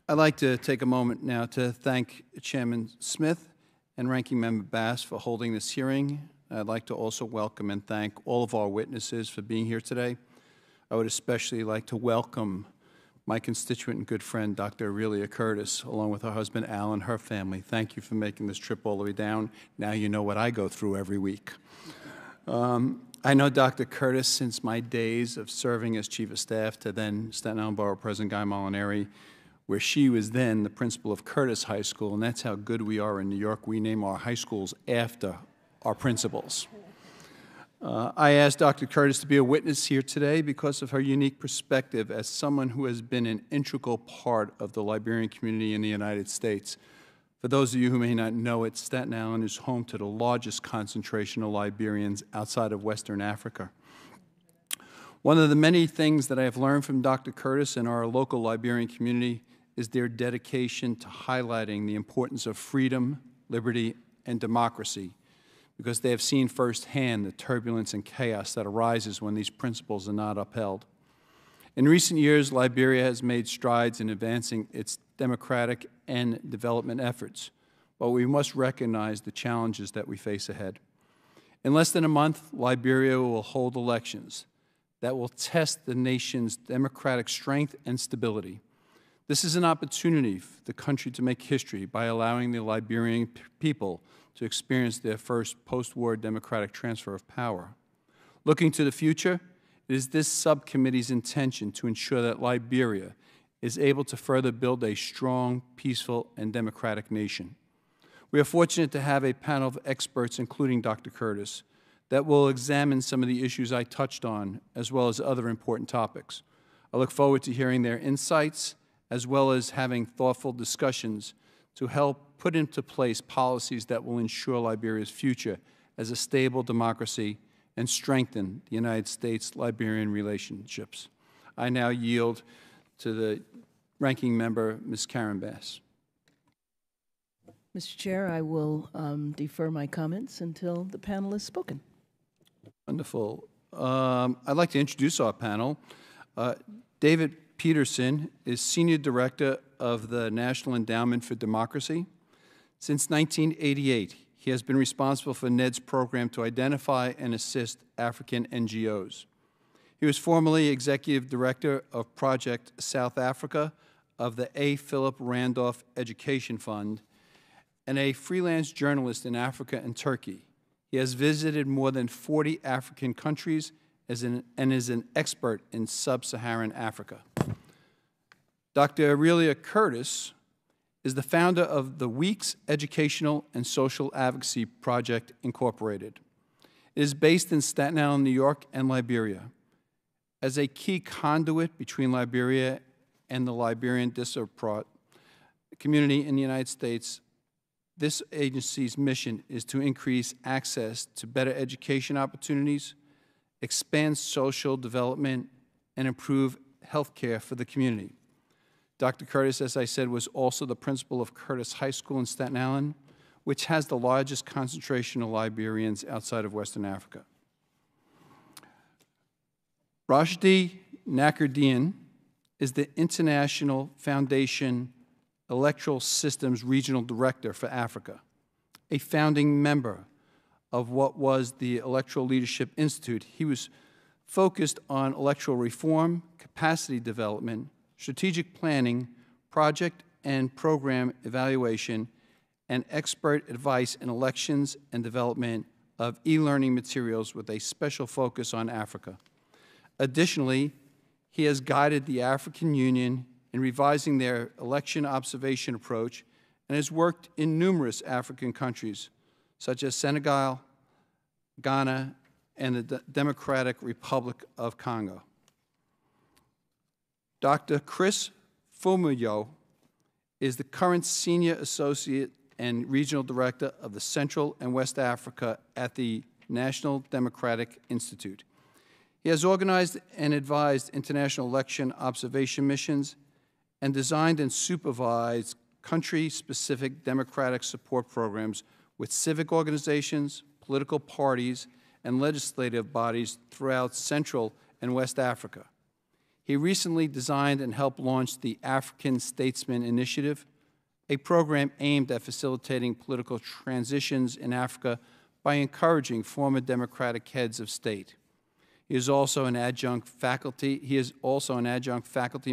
I'd like to take a moment now to thank Chairman Smith and Ranking Member Bass for holding this hearing. I'd like to also welcome and thank all of our witnesses for being here today. I would especially like to welcome my constituent and good friend, Dr. Aurelia Curtis, along with her husband, Al, and her family. Thank you for making this trip all the way down. Now you know what I go through every week. I know Dr. Curtis since my days of serving as Chief of Staff to then Staten Island Borough President Guy Molinari, where she was then the principal of Curtis High School, and that's how good we are in New York. We name our high schools after our principals. I asked Dr. Curtis to be a witness here today because of her unique perspective as someone who has been an integral part of the Liberian community in the United States. For those of you who may not know it, Staten Island is home to the largest concentration of Liberians outside of Western Africa. One of the many things that I have learned from Dr. Curtis and our local Liberian community is their dedication to highlighting the importance of freedom, liberty, and democracy, because they have seen firsthand the turbulence and chaos that arises when these principles are not upheld. In recent years, Liberia has made strides in advancing its democratic and development efforts, but we must recognize the challenges that we face ahead. In less than a month, Liberia will hold elections that will test the nation's democratic strength and stability. This is an opportunity for the country to make history by allowing the Liberian people to experience their first post-war democratic transfer of power. Looking to the future, it is this subcommittee's intention to ensure that Liberia is able to further build a strong, peaceful, and democratic nation. We are fortunate to have a panel of experts, including Dr. Curtis, that will examine some of the issues I touched on, as well as other important topics. I look forward to hearing their insights, as well as having thoughtful discussions to help put into place policies that will ensure Liberia's future as a stable democracy and strengthen the United States-Liberian relationships. I now yield to the Ranking Member, Ms. Karen Bass. Mr. Chair, I will defer my comments until the panel has spoken. Wonderful. I'd like to introduce our panel. David Peterson is Senior Director of the National Endowment for Democracy. Since 1988, he has been responsible for NED's program to identify and assist African NGOs. He was formerly Executive Director of Project South Africa of the A. Philip Randolph Education Fund and a freelance journalist in Africa and Turkey. He has visited more than 40 African countries and is an expert in sub-Saharan Africa. Dr. Aurelia Curtis is the founder of the Weeks Educational and Social Advocacy Project, Incorporated. It is based in Staten Island, New York, and Liberia. As a key conduit between Liberia and the Liberian diaspora community in the United States, this agency's mission is to increase access to better education opportunities, expand social development, and improve health care for the community. Dr. Curtis, as I said, was also the principal of Curtis High School in Staten Island, which has the largest concentration of Liberians outside of Western Africa. Rashdi Nakardian is the International Foundation Electoral Systems Regional Director for Africa, a founding member of what was the Electoral Leadership Institute. He was focused on electoral reform, capacity development, strategic planning, project and program evaluation, and expert advice in elections and development of e-learning materials with a special focus on Africa. Additionally, he has guided the African Union in revising their election observation approach and has worked in numerous African countries, such as Senegal, Ghana, and the Democratic Republic of Congo. Dr. Chris Fumuyo is the current Senior Associate and Regional Director of the Central and West Africa at the National Democratic Institute. He has organized and advised international election observation missions and designed and supervised country-specific democratic support programs with civic organizations, political parties, and legislative bodies throughout Central and West Africa. He recently designed and helped launch the African Statesman Initiative, a program aimed at facilitating political transitions in Africa by encouraging former democratic heads of state. He is also an adjunct faculty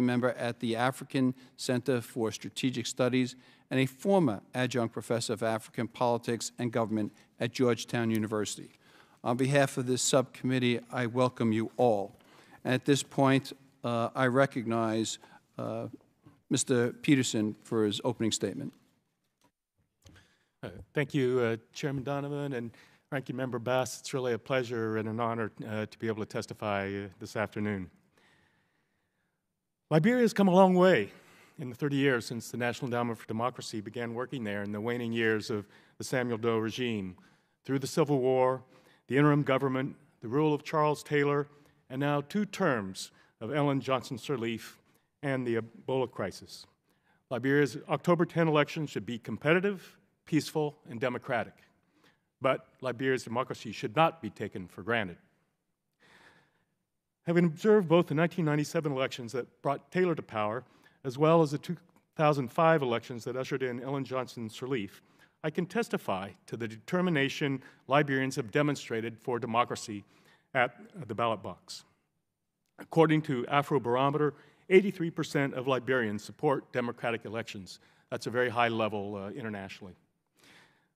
member at the African Center for Strategic Studies and a former adjunct professor of African politics and government at Georgetown University. On behalf of this subcommittee, I welcome you all. And at this point, I recognize Mr. Peterson for his opening statement. Thank you, Chairman Donovan and Ranking Member Bass. It's really a pleasure and an honor to be able to testify this afternoon. Liberia has come a long way in the 30 years since the National Endowment for Democracy began working there in the waning years of the Samuel Doe regime. Through the Civil War, the interim government, the rule of Charles Taylor, and now 2 terms of Ellen Johnson Sirleaf and the Ebola crisis. Liberia's October 10 election should be competitive, peaceful, and democratic. But Liberia's democracy should not be taken for granted. Having observed both the 1997 elections that brought Taylor to power, as well as the 2005 elections that ushered in Ellen Johnson Sirleaf, I can testify to the determination Liberians have demonstrated for democracy at the ballot box. According to Afrobarometer, 83% of Liberians support democratic elections. That's a very high level internationally.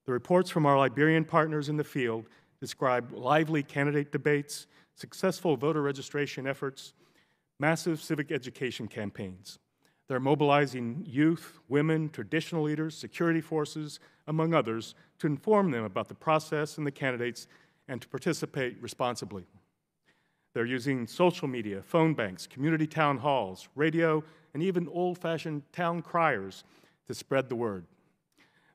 The reports from our Liberian partners in the field describe lively candidate debates, successful voter registration efforts, massive civic education campaigns. They're mobilizing youth, women, traditional leaders, security forces, among others, to inform them about the process and the candidates and to participate responsibly. They're using social media, phone banks, community town halls, radio, and even old-fashioned town criers to spread the word.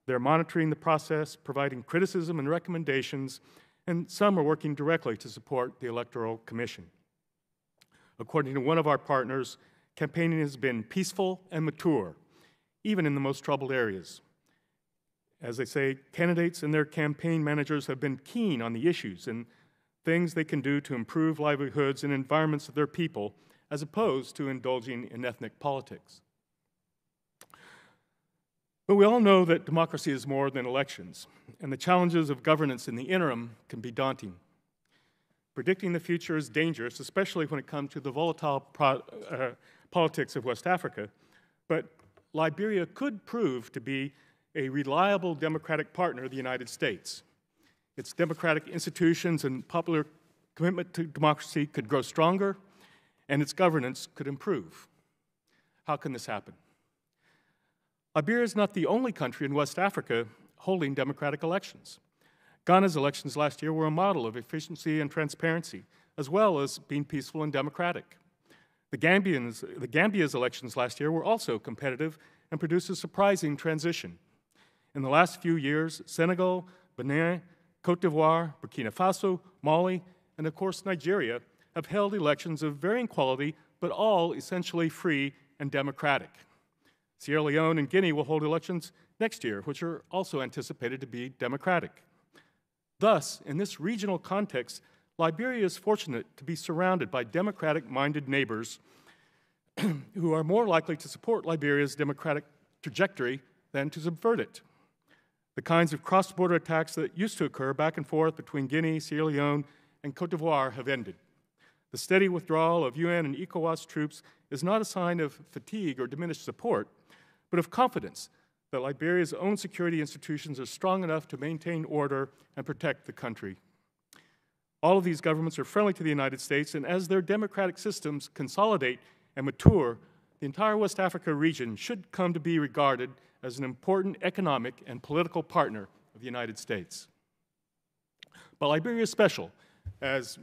They're monitoring the process, providing criticism and recommendations, and some are working directly to support the Electoral Commission. According to one of our partners, campaigning has been peaceful and mature, even in the most troubled areas. As they say, candidates and their campaign managers have been keen on the issues and things they can do to improve livelihoods and environments of their people, as opposed to indulging in ethnic politics. But we all know that democracy is more than elections, and the challenges of governance in the interim can be daunting. Predicting the future is dangerous, especially when it comes to the volatile politics of West Africa, but Liberia could prove to be a reliable democratic partner of the United States. Its democratic institutions and popular commitment to democracy could grow stronger, and its governance could improve. How can this happen? Liberia is not the only country in West Africa holding democratic elections. Ghana's elections last year were a model of efficiency and transparency, as well as being peaceful and democratic. The Gambia's elections last year were also competitive and produced a surprising transition. In the last few years, Senegal, Benin, Cote d'Ivoire, Burkina Faso, Mali, and of course Nigeria have held elections of varying quality, but all essentially free and democratic. Sierra Leone and Guinea will hold elections next year, which are also anticipated to be democratic. Thus, in this regional context, Liberia is fortunate to be surrounded by democratic-minded neighbors who are more likely to support Liberia's democratic trajectory than to subvert it. The kinds of cross-border attacks that used to occur back and forth between Guinea, Sierra Leone, and Cote d'Ivoire have ended. The steady withdrawal of UN and ECOWAS troops is not a sign of fatigue or diminished support, but of confidence that Liberia's own security institutions are strong enough to maintain order and protect the country. All of these governments are friendly to the United States, and as their democratic systems consolidate and mature, the entire West Africa region should come to be regarded as an important economic and political partner of the United States. But Liberia is special. As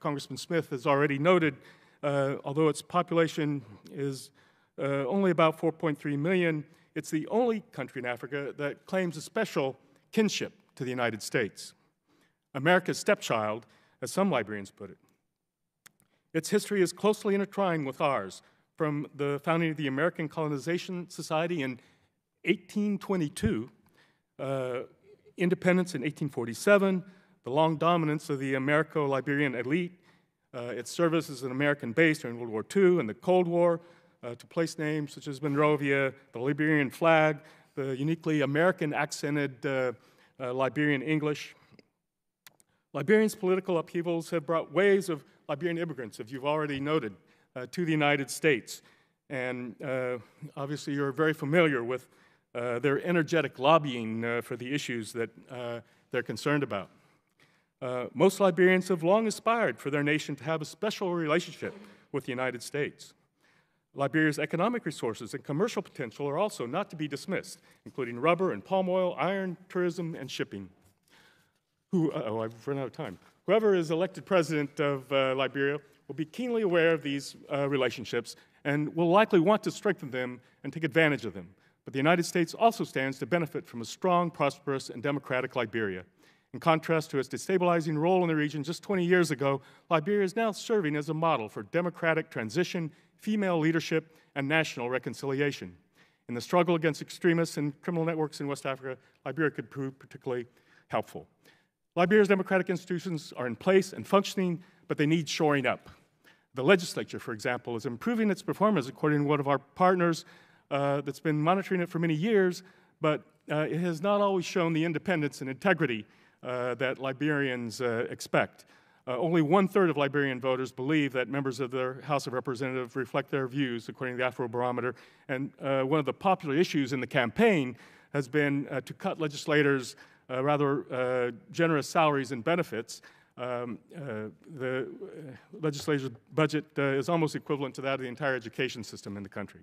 Congressman Smith has already noted, although its population is only about 4.3 million, it's the only country in Africa that claims a special kinship to the United States. America's stepchild, as some Liberians put it. Its history is closely intertwined with ours, from the founding of the American Colonization Society in 1822, independence in 1847, the long dominance of the Americo-Liberian elite its service as an American base during World War II and the Cold War, to place names such as Monrovia, the Liberian flag, the uniquely American accented Liberian English. Liberia's political upheavals have brought waves of Liberian immigrants, as you've already noted, to the United States. And obviously you're very familiar with their energetic lobbying for the issues that they're concerned about. Most Liberians have long aspired for their nation to have a special relationship with the United States. Liberia's economic resources and commercial potential are also not to be dismissed, including rubber and palm oil, iron, tourism, and shipping. I've run out of time. Whoever is elected president of Liberia will be keenly aware of these relationships and will likely want to strengthen them and take advantage of them. But the United States also stands to benefit from a strong, prosperous, and democratic Liberia. In contrast to its destabilizing role in the region just 20 years ago, Liberia is now serving as a model for democratic transition, female leadership, and national reconciliation. In the struggle against extremists and criminal networks in West Africa, Liberia could prove particularly helpful. Liberia's democratic institutions are in place and functioning, but they need shoring up. The legislature, for example, is improving its performance according to one of our partners that's been monitoring it for many years, but it has not always shown the independence and integrity that Liberians expect. Only 1/3 of Liberian voters believe that members of their House of Representatives reflect their views, according to the Afrobarometer. And one of the popular issues in the campaign has been to cut legislators' rather generous salaries and benefits. The legislature's budget is almost equivalent to that of the entire education system in the country.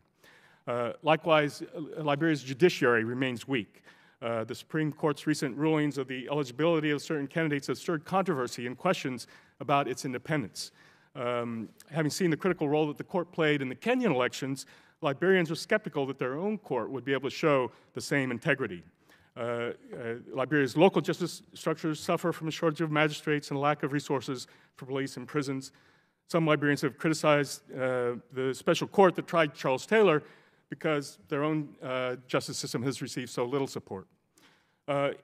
Likewise, Liberia's judiciary remains weak. The Supreme Court's recent rulings of the eligibility of certain candidates have stirred controversy and questions about its independence. Having seen the critical role that the court played in the Kenyan elections, Liberians are skeptical that their own court would be able to show the same integrity. Liberia's local justice structures suffer from a shortage of magistrates and lack of resources for police and prisons. Some Liberians have criticized the special court that tried Charles Taylor because their own justice system has received so little support. I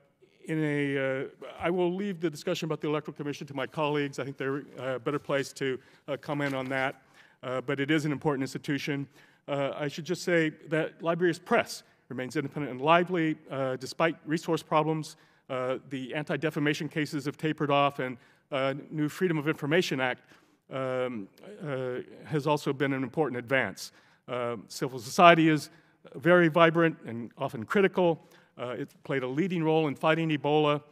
will leave the discussion about the Electoral Commission to my colleagues. I think they're a better place to comment on that, but it is an important institution. I should just say that Liberia's press remains independent and lively despite resource problems. The anti-defamation cases have tapered off, and new Freedom of Information Act has also been an important advance. Civil society is very vibrant and often critical. It's played a leading role in fighting Ebola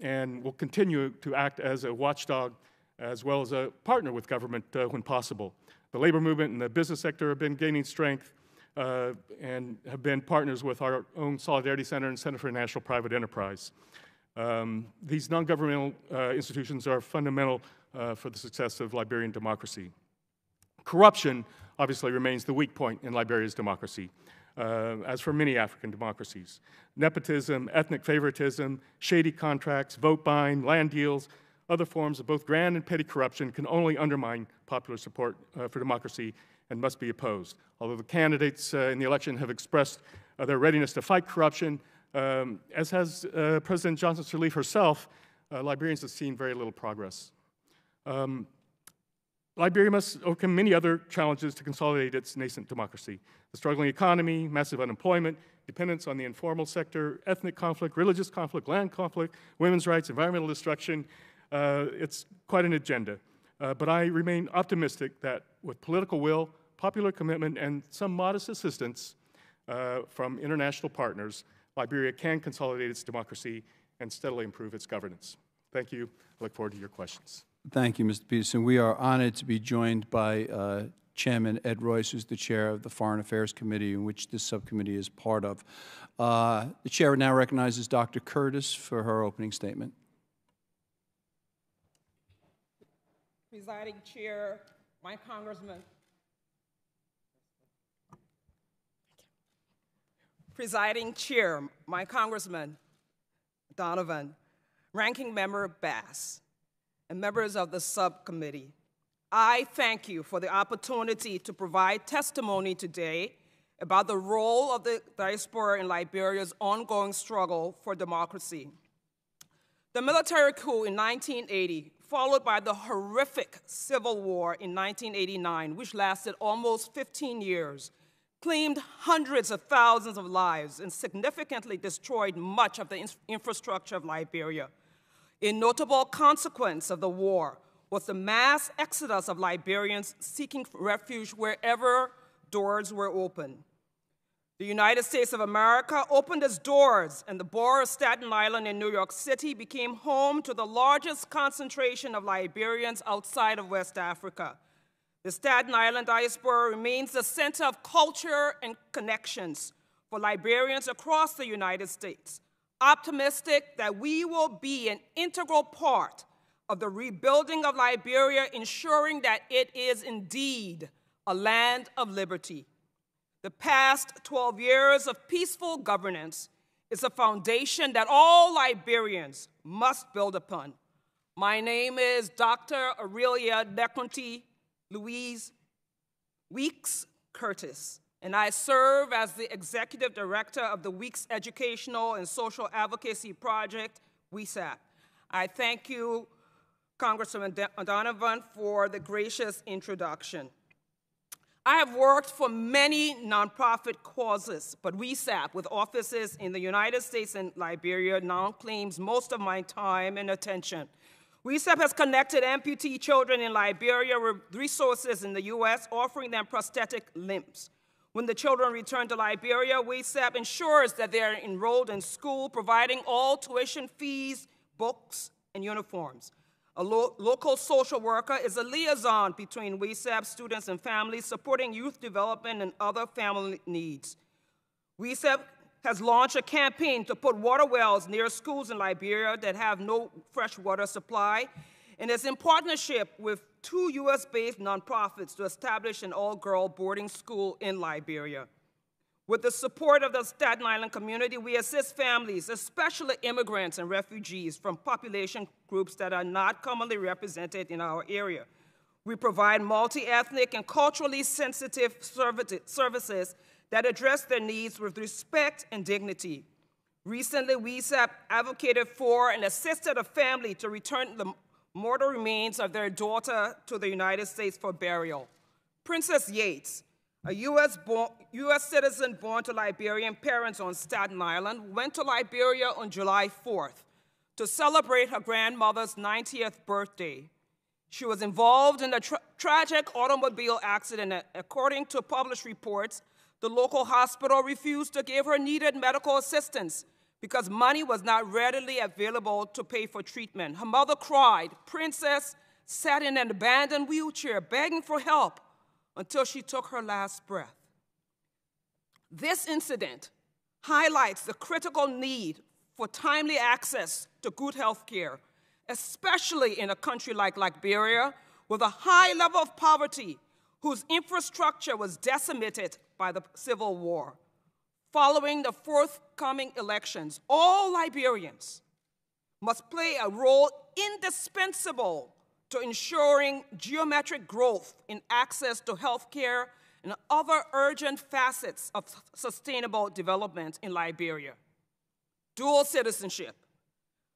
and will continue to act as a watchdog as well as a partner with government when possible. The labor movement and the business sector have been gaining strength and have been partners with our own Solidarity Center and Center for National Private Enterprise. These non-governmental institutions are fundamental for the success of Liberian democracy. Corruption obviously remains the weak point in Liberia's democracy, as for many African democracies. Nepotism, ethnic favoritism, shady contracts, vote buying, land deals, other forms of both grand and petty corruption can only undermine popular support for democracy and must be opposed. Although the candidates in the election have expressed their readiness to fight corruption, as has President Johnson Sirleaf herself, Liberians have seen very little progress. Liberia must overcome many other challenges to consolidate its nascent democracy. The struggling economy, massive unemployment, dependence on the informal sector, ethnic conflict, religious conflict, land conflict, women's rights, environmental destruction. It's quite an agenda. But I remain optimistic that with political will, popular commitment, and some modest assistance from international partners, Liberia can consolidate its democracy and steadily improve its governance. Thank you. I look forward to your questions. Thank you, Mr. Peterson. We are honored to be joined by Chairman Ed Royce, who's the chair of the Foreign Affairs Committee, in which this subcommittee is part of. The chair now recognizes Dr. Curtis for her opening statement. Presiding Chair, my Congressman. Presiding Chair, my Congressman Donovan, Ranking Member Bass, and members of the subcommittee, I thank you for the opportunity to provide testimony today about the role of the diaspora in Liberia's ongoing struggle for democracy. The military coup in 1980 followed by the horrific Civil War in 1989, which lasted almost 15 years, claimed hundreds of thousands of lives and significantly destroyed much of the infrastructure of Liberia. A notable consequence of the war was the mass exodus of Liberians seeking refuge wherever doors were open. The United States of America opened its doors, and the borough of Staten Island in New York City became home to the largest concentration of Liberians outside of West Africa. The Staten Island diaspora remains the center of culture and connections for Liberians across the United States, optimistic that we will be an integral part of the rebuilding of Liberia, ensuring that it is indeed a land of liberty. The past 12 years of peaceful governance is a foundation that all Liberians must build upon. My name is Dr. Aurelia Nekonti Louise Weeks Curtis, and I serve as the Executive Director of the Weeks Educational and Social Advocacy Project, WESAP. I thank you, Congressman Donovan, for the gracious introduction. I have worked for many nonprofit causes, but WESAP, with offices in the United States and Liberia, now claims most of my time and attention. WESAP has connected amputee children in Liberia with resources in the U.S., offering them prosthetic limbs. When the children return to Liberia, WESAP ensures that they are enrolled in school, providing all tuition fees, books, and uniforms. A local social worker is a liaison between WESAP students and families, supporting youth development and other family needs. WESAP has launched a campaign to put water wells near schools in Liberia that have no fresh water supply, and is in partnership with 2 U.S.-based nonprofits to establish an all-girl boarding school in Liberia. With the support of the Staten Island community, we assist families, especially immigrants and refugees from population groups that are not commonly represented in our area. We provide multi-ethnic and culturally sensitive services that address their needs with respect and dignity. Recently, WESAP advocated for and assisted a family to return the mortal remains of their daughter to the United States for burial. Princess Yates, a U.S. citizen born to Liberian parents on Staten Island, went to Liberia on July 4th to celebrate her grandmother's 90th birthday. She was involved in a tragic automobile accident. According to published reports, the local hospital refused to give her needed medical assistance because money was not readily available to pay for treatment. Her mother cried. Princess sat in an abandoned wheelchair, begging for help until she took her last breath. This incident highlights the critical need for timely access to good health care, especially in a country like Liberia, with a high level of poverty, whose infrastructure was decimated by the Civil War. Following the forthcoming elections, all Liberians must play a role indispensable to ensuring geometric growth in access to health care and other urgent facets of sustainable development in Liberia. Dual citizenship.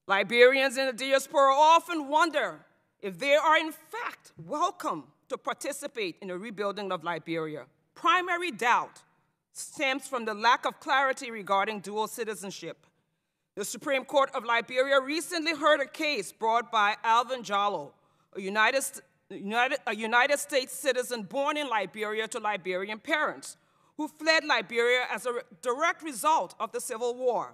Liberians in the diaspora often wonder if they are in fact welcome to participate in the rebuilding of Liberia. Primary doubt stems from the lack of clarity regarding dual citizenship. The Supreme Court of Liberia recently heard a case brought by Alvin Jallow, a United States citizen born in Liberia to Liberian parents, who fled Liberia as a direct result of the Civil War.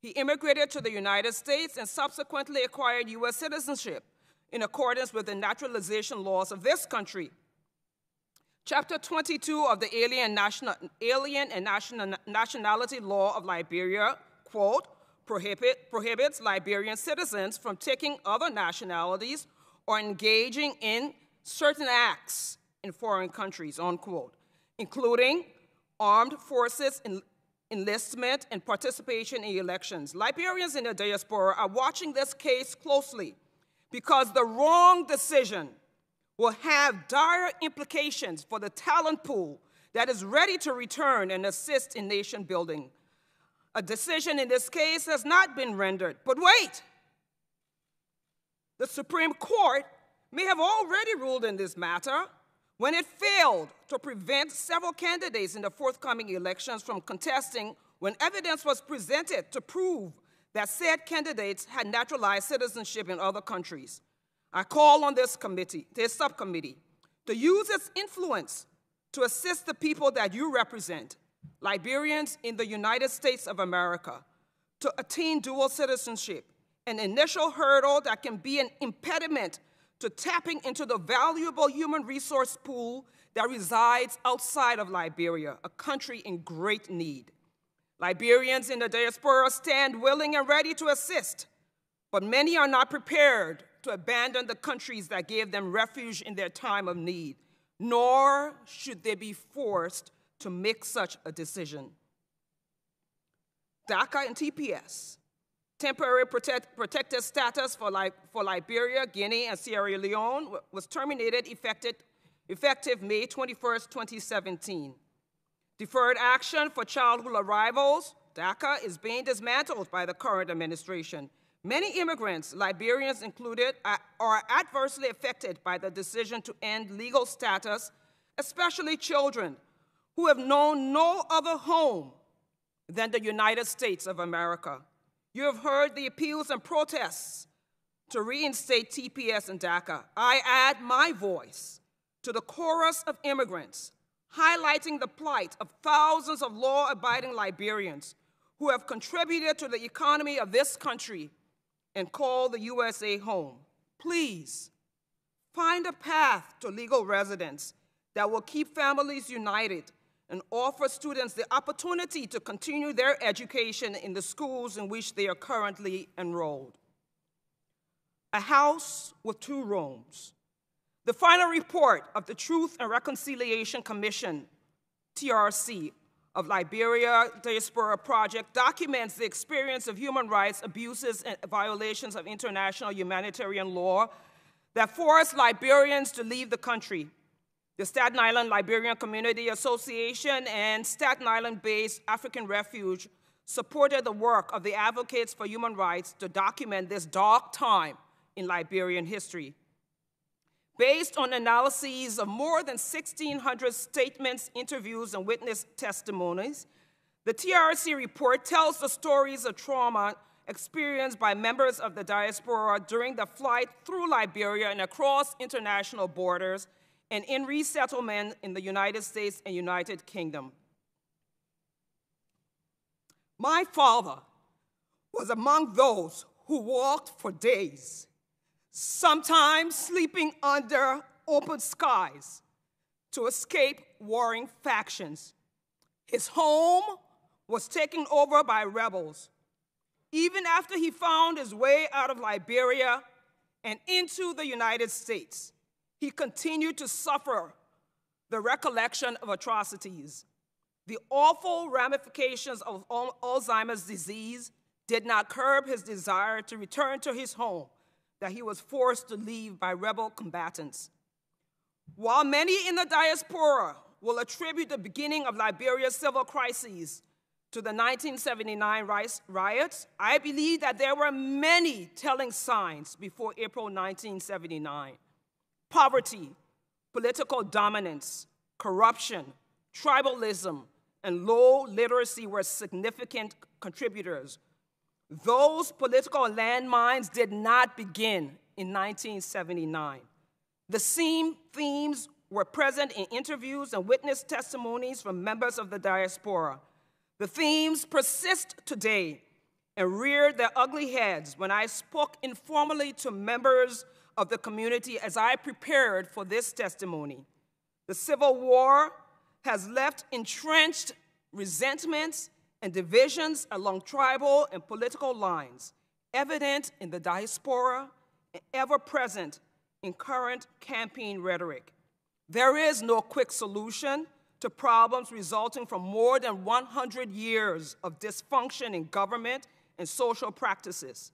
He immigrated to the United States and subsequently acquired U.S. citizenship in accordance with the naturalization laws of this country. Chapter 22 of the Alien and Nationality Law of Liberia, quote, prohibits Liberian citizens from taking other nationalities or engaging in certain acts in foreign countries, unquote, including armed forces enlistment and participation in elections. Liberians in the diaspora are watching this case closely because the wrong decision will have dire implications for the talent pool that is ready to return and assist in nation building. A decision in this case has not been rendered, but wait! The Supreme Court may have already ruled in this matter when it failed to prevent several candidates in the forthcoming elections from contesting when evidence was presented to prove that said candidates had naturalized citizenship in other countries. I call on this subcommittee, to use its influence to assist the people that you represent, Liberians in the United States of America, to attain dual citizenship, an initial hurdle that can be an impediment to tapping into the valuable human resource pool that resides outside of Liberia, a country in great need. Liberians in the diaspora stand willing and ready to assist, but many are not prepared to abandon the countries that gave them refuge in their time of need, nor should they be forced to make such a decision. DACA and TPS, temporary protected status for Liberia, Guinea, and Sierra Leone, was terminated effective May 21st, 2017. Deferred action for childhood arrivals, DACA, is being dismantled by the current administration. Many immigrants, Liberians included, are adversely affected by the decision to end legal status, especially children who have known no other home than the United States of America. You have heard the appeals and protests to reinstate TPS and DACA. I add my voice to the chorus of immigrants, highlighting the plight of thousands of law-abiding Liberians who have contributed to the economy of this country and call the USA home. Please, find a path to legal residence that will keep families united and offer students the opportunity to continue their education in the schools in which they are currently enrolled. A house with two rooms. The final report of the Truth and Reconciliation Commission, TRC, of Liberia Diaspora Project documents the experience of human rights abuses and violations of international humanitarian law that forced Liberians to leave the country. The Staten Island Liberian Community Association and Staten Island-based African Refuge supported the work of the Advocates for Human Rights to document this dark time in Liberian history. Based on analyses of more than 1,600 statements, interviews, and witness testimonies, the TRC report tells the stories of trauma experienced by members of the diaspora during the flight through Liberia and across international borders and in resettlement in the United States and United Kingdom. My father was among those who walked for days, sometimes sleeping under open skies to escape warring factions. His home was taken over by rebels. Even after he found his way out of Liberia and into the United States, he continued to suffer the recollection of atrocities. The awful ramifications of Alzheimer's disease did not curb his desire to return to his home that he was forced to leave by rebel combatants. While many in the diaspora will attribute the beginning of Liberia's civil crises to the 1979 riots, I believe that there were many telling signs before April 1979. Poverty, political dominance, corruption, tribalism, and low literacy were significant contributors. Those political landmines did not begin in 1979. The same themes were present in interviews and witness testimonies from members of the diaspora. The themes persist today and reared their ugly heads when I spoke informally to members of the community as I prepared for this testimony. The Civil War has left entrenched resentments and divisions along tribal and political lines, evident in the diaspora and ever present in current campaign rhetoric. There is no quick solution to problems resulting from more than 100 years of dysfunction in government and social practices.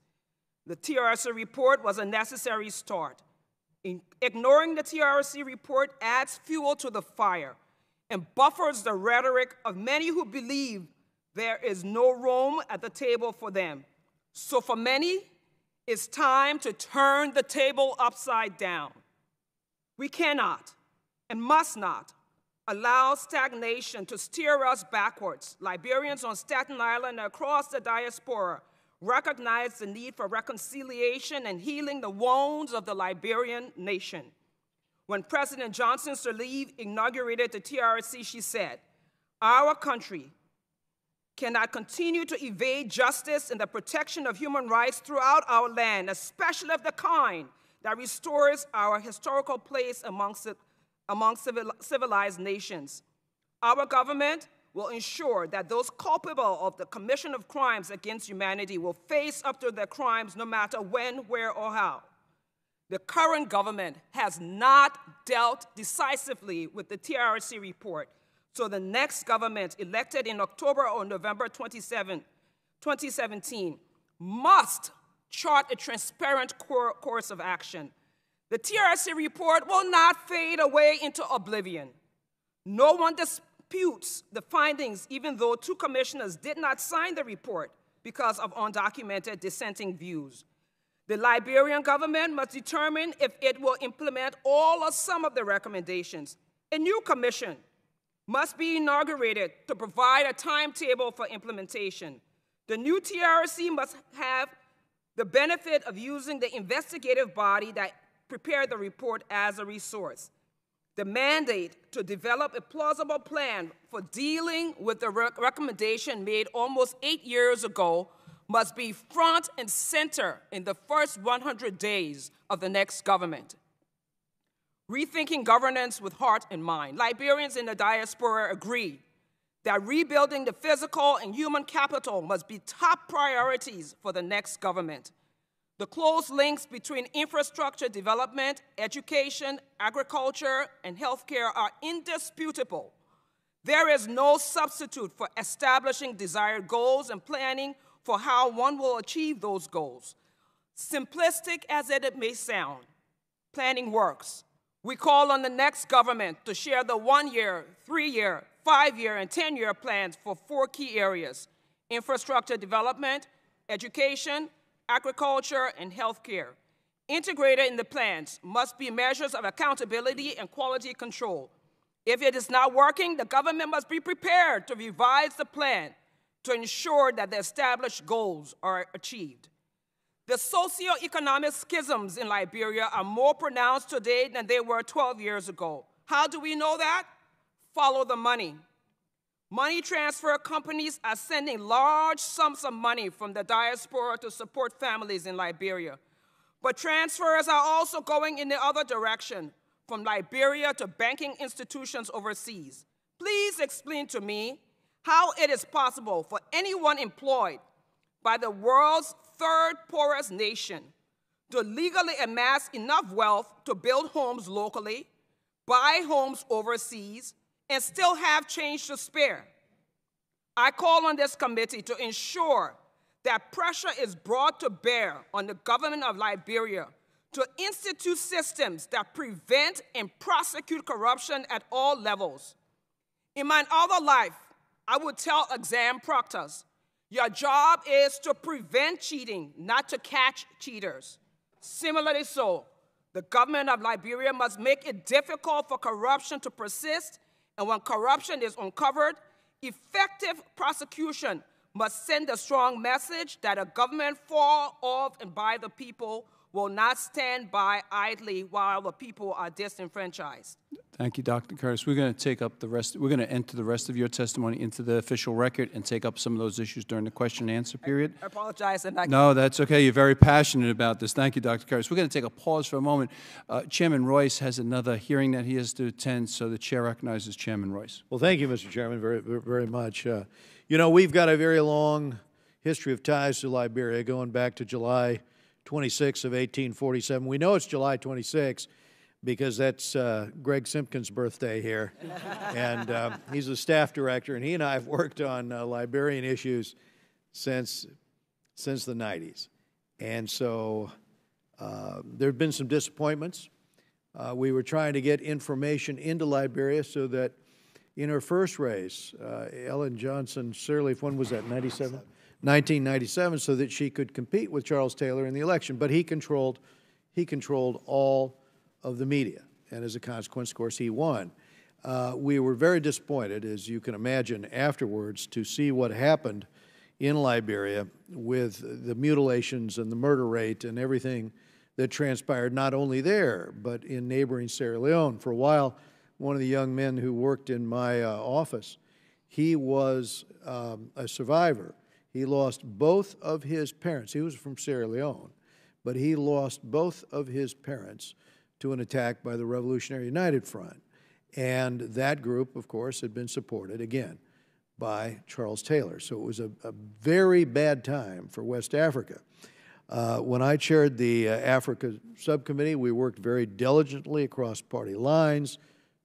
The TRC report was a necessary start. Ignoring the TRC report adds fuel to the fire and buffers the rhetoric of many who believe there is no room at the table for them. So for many, It's time to turn the table upside down. We cannot and must not allow stagnation to steer us backwards. Liberians on Staten Island and across the diaspora recognize the need for reconciliation and healing the wounds of the Liberian nation. When President Johnson Sirleaf inaugurated the TRC, she said, "Our country cannot continue to evade justice and the protection of human rights throughout our land, especially of the kind that restores our historical place among civilized nations. Our government will ensure that those culpable of the commission of crimes against humanity will face up to their crimes no matter when, where, or how." The current government has not dealt decisively with the TRC report, so the next government, elected in October or November 2017, must chart a transparent course of action. The TRC report will not fade away into oblivion. No one disputes the findings, even though 2 commissioners did not sign the report because of undocumented dissenting views. The Liberian government must determine if it will implement all or some of the recommendations. A new commission must be inaugurated to provide a timetable for implementation. The new TRC must have the benefit of using the investigative body that prepared the report as a resource. The mandate to develop a plausible plan for dealing with the recommendation made almost 8 years ago must be front and center in the first 100 days of the next government. Rethinking governance with heart and mind. Liberians in the diaspora agree that rebuilding the physical and human capital must be top priorities for the next government. The close links between infrastructure development, education, agriculture, and healthcare are indisputable. There is no substitute for establishing desired goals and planning for how one will achieve those goals. Simplistic as it may sound, planning works. We call on the next government to share the 1-year, 3-year, 5-year, and 10-year plans for 4 key areas: infrastructure development, education, agriculture, and healthcare. Integrated in the plans must be measures of accountability and quality control. If it is not working, the government must be prepared to revise the plan to ensure that the established goals are achieved. The socioeconomic schisms in Liberia are more pronounced today than they were 12 years ago. How do we know that? Follow the money. Money transfer companies are sending large sums of money from the diaspora to support families in Liberia. But transfers are also going in the other direction, from Liberia to banking institutions overseas. Please explain to me how it is possible for anyone employed by the world's 3rd poorest nation to legally amass enough wealth to build homes locally, buy homes overseas, and still have change to spare. I call on this committee to ensure that pressure is brought to bear on the government of Liberia to institute systems that prevent and prosecute corruption at all levels. In my other life, I would tell exam proctors, your job is to prevent cheating, not to catch cheaters. Similarly so, the government of Liberia must make it difficult for corruption to persist, and when corruption is uncovered, effective prosecution must send a strong message that a government for, of, and by the people will not stand by idly while the people are disenfranchised. Thank you, Dr. Curtis. We're going to take up the rest. We're going to enter the rest of your testimony into the official record and take up some of those issues during the question and answer period. I apologize. No, that's okay. You're very passionate about this. Thank you, Dr. Curtis. We're going to take a pause for a moment. Chairman Royce has another hearing that he has to attend, so the chair recognizes Chairman Royce. Well, thank you, Mr. Chairman, very much. You know, we've got a very long history of ties to Liberia, going back to July 26 of 1847. We know it's July 26 because that's Greg Simpkins' birthday here. And he's a staff director, and he and I have worked on Liberian issues since the 90s. And so there have been some disappointments. We were trying to get information into Liberia so that in her first race, Ellen Johnson Sirleaf, when was that, 97? 1997 so that she could compete with Charles Taylor in the election. But he controlled all of the media, and as a consequence, of course, he won. We were very disappointed, as you can imagine, afterwards to see what happened in Liberia with the mutilations and the murder rate and everything that transpired not only there, but in neighboring Sierra Leone. For a while, one of the young men who worked in my office, he was a survivor. He lost both of his parents. He was from Sierra Leone, but he lost both of his parents to an attack by the Revolutionary United Front. And that group, of course, had been supported, again, by Charles Taylor. So it was a very bad time for West Africa. When I chaired the Africa Subcommittee, we worked very diligently across party lines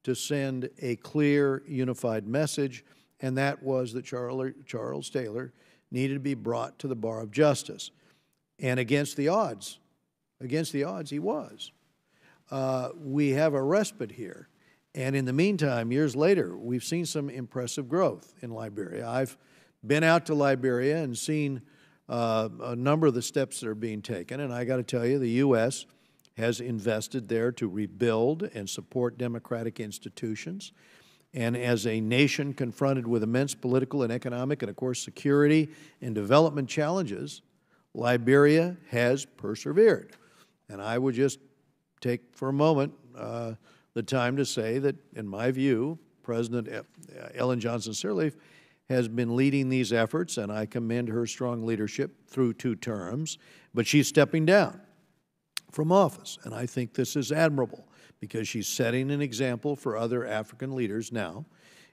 to send a clear, unified message, and that was that Charles Taylor needed to be brought to the bar of justice. And against the odds, he was. We have a respite here. And in the meantime, years later, we've seen some impressive growth in Liberia. I've been out to Liberia and seen a number of the steps that are being taken, and I got to tell you, the U.S. has invested there to rebuild and support democratic institutions. And as a nation confronted with immense political and economic and, of course, security and development challenges, Liberia has persevered. And I would just take for a moment the time to say that, in my view, President Ellen Johnson Sirleaf has been leading these efforts, and I commend her strong leadership through 2 terms, but she's stepping down from office, and I think this is admirable because she's setting an example for other African leaders now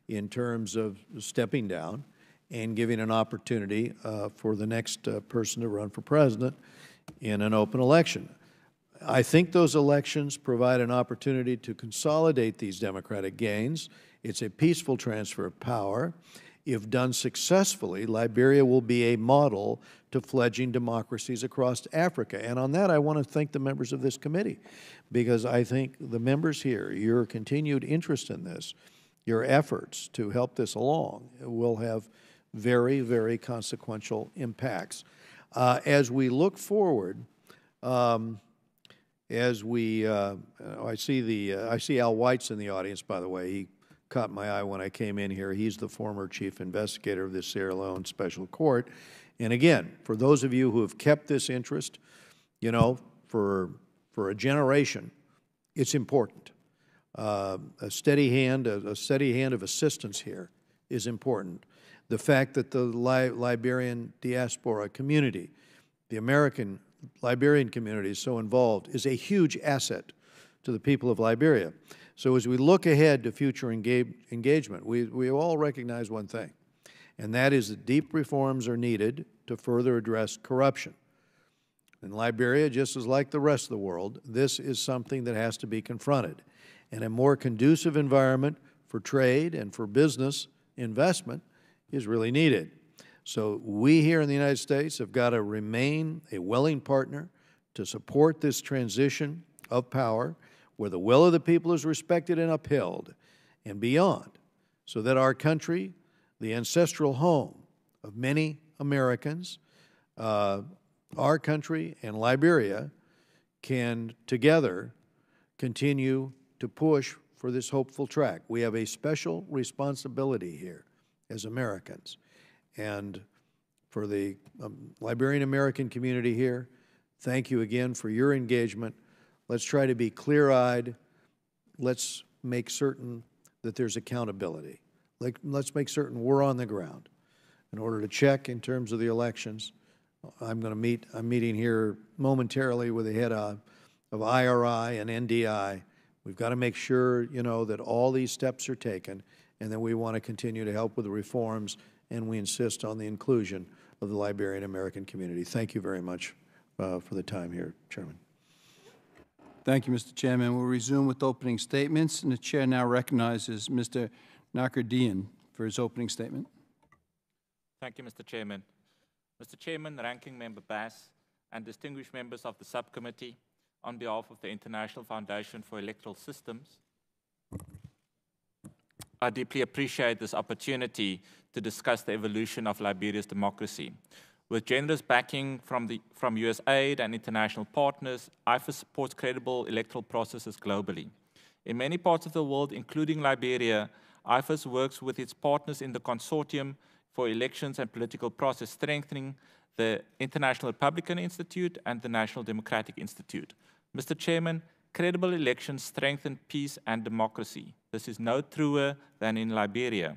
in terms of stepping down and giving an opportunity for the next person to run for president in an open election. I think those elections provide an opportunity to consolidate these democratic gains. It's a peaceful transfer of power. If done successfully, Liberia will be a model to fledgling democracies across Africa. And on that, I want to thank the members of this committee, because I think the members here, your continued interest in this, your efforts to help this along will have very, very consequential impacts. As we look forward, I see Al White's in the audience, by the way. He caught my eye when I came in here. He's the former chief investigator of the Sierra Leone Special Court. And again, for those of you who have kept this interest, you know, for a generation, it's important. A steady hand of assistance here is important. The fact that the Liberian diaspora community, the American Liberian community is so involved is a huge asset to the people of Liberia. So as we look ahead to future engagement, we all recognize one thing, and that is that deep reforms are needed to further address corruption. In Liberia, just as like the rest of the world, this is something that has to be confronted. And a more conducive environment for trade and for business investment is really needed. So we here in the United States have got to remain a willing partner to support this transition of power where the will of the people is respected and upheld and beyond, so that our country, the ancestral home of many Americans, our country and Liberia can together continue to push for this hopeful track. We have a special responsibility here as Americans. And for the Liberian American community here, thank you again for your engagement. Let's try to be clear-eyed. Let's make certain that there's accountability. Let's make certain we're on the ground in order to check in terms of the elections. I'm meeting here momentarily with the head of IRI and NDI. We've got to make sure, you know, that all these steps are taken, and then we want to continue to help with the reforms, and we insist on the inclusion of the Liberian American community. Thank you very much for the time here, Chairman. Thank you, Mr. Chairman. We'll resume with opening statements, and the Chair now recognizes Mr. Nakardian for his opening statement. Thank you, Mr. Chairman. Mr. Chairman, Ranking Member Bass, and distinguished members of the subcommittee, on behalf of the International Foundation for Electoral Systems, I deeply appreciate this opportunity to discuss the evolution of Liberia's democracy. With generous backing from US aid and international partners, IFAS supports credible electoral processes globally. In many parts of the world, including Liberia, IFAS works with its partners in the Consortium for Elections and Political Process Strengthening, the International Republican Institute, and the National Democratic Institute. Mr. Chairman, credible elections strengthen peace and democracy. This is no truer than in Liberia.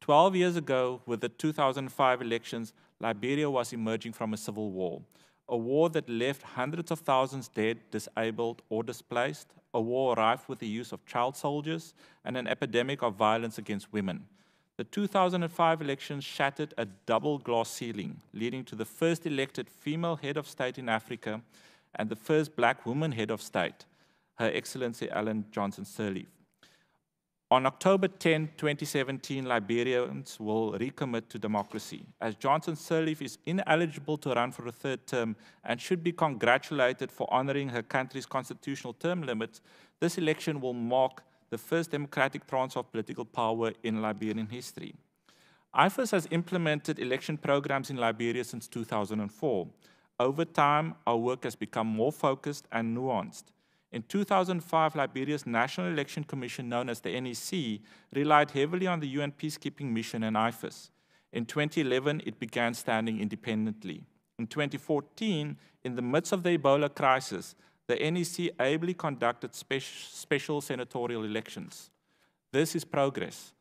12 years ago, with the 2005 elections, Liberia was emerging from a civil war, a war that left hundreds of thousands dead, disabled, or displaced, a war rife with the use of child soldiers, and an epidemic of violence against women. The 2005 elections shattered a double glass ceiling, leading to the first elected female head of state in Africa and the first black woman head of state, Her Excellency Ellen Johnson Sirleaf. On October 10, 2017, Liberians will recommit to democracy. As Johnson Sirleaf is ineligible to run for a third term and should be congratulated for honoring her country's constitutional term limits, this election will mark the first democratic transfer of political power in Liberian history. IFAS has implemented election programs in Liberia since 2004. Over time, our work has become more focused and nuanced. In 2005, Liberia's National Election Commission, known as the NEC, relied heavily on the UN peacekeeping mission and IFAS. In 2011, it began standing independently. In 2014, in the midst of the Ebola crisis, the NEC ably conducted special senatorial elections. This is progress,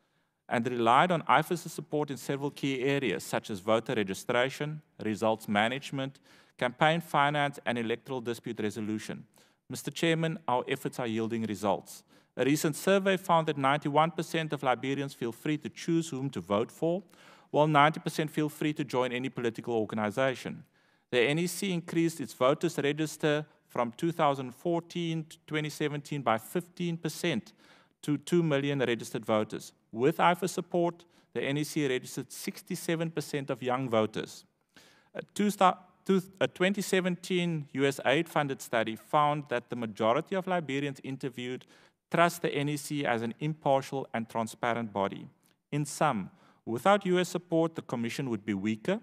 and relied on IFAS's support in several key areas, such as voter registration, results management, campaign finance, and electoral dispute resolution. Mr. Chairman, our efforts are yielding results. A recent survey found that 91% of Liberians feel free to choose whom to vote for, while 90% feel free to join any political organization. The NEC increased its voters register from 2014 to 2017 by 15% to 2 million registered voters. With IFAS support, the NEC registered 67% of young voters. A 2017 US aid-funded study found that the majority of Liberians interviewed trust the NEC as an impartial and transparent body. In sum, without US support, the Commission would be weaker,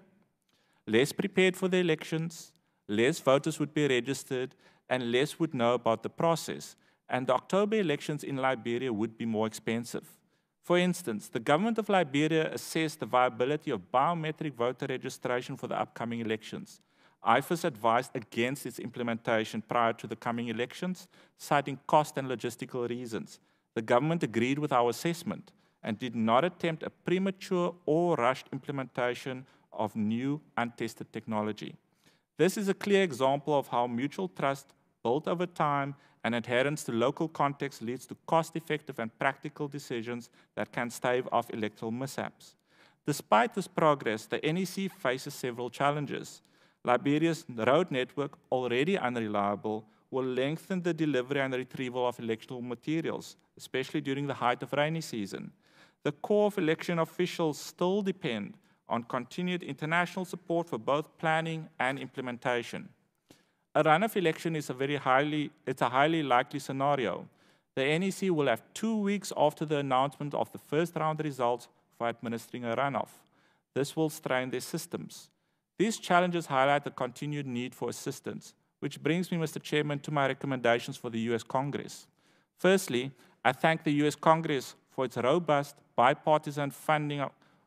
less prepared for the elections, less voters would be registered, and less would know about the process, and the October elections in Liberia would be more expensive. For instance, the government of Liberia assessed the viability of biometric voter registration for the upcoming elections. IFAS advised against its implementation prior to the coming elections, citing cost and logistical reasons. The government agreed with our assessment and did not attempt a premature or rushed implementation of new, untested technology. This is a clear example of how mutual trust built over time and adherence to local context leads to cost-effective and practical decisions that can stave off electoral mishaps. Despite this progress, the NEC faces several challenges. Liberia's road network, already unreliable, will lengthen the delivery and retrieval of electoral materials, especially during the height of rainy season. The core of election officials still depend on continued international support for both planning and implementation. A runoff election is a highly likely scenario. The NEC will have 2 weeks after the announcement of the first round results for administering a runoff. This will strain their systems. These challenges highlight the continued need for assistance, which brings me, Mr. Chairman, to my recommendations for the US Congress. Firstly, I thank the US Congress for its robust, bipartisan funding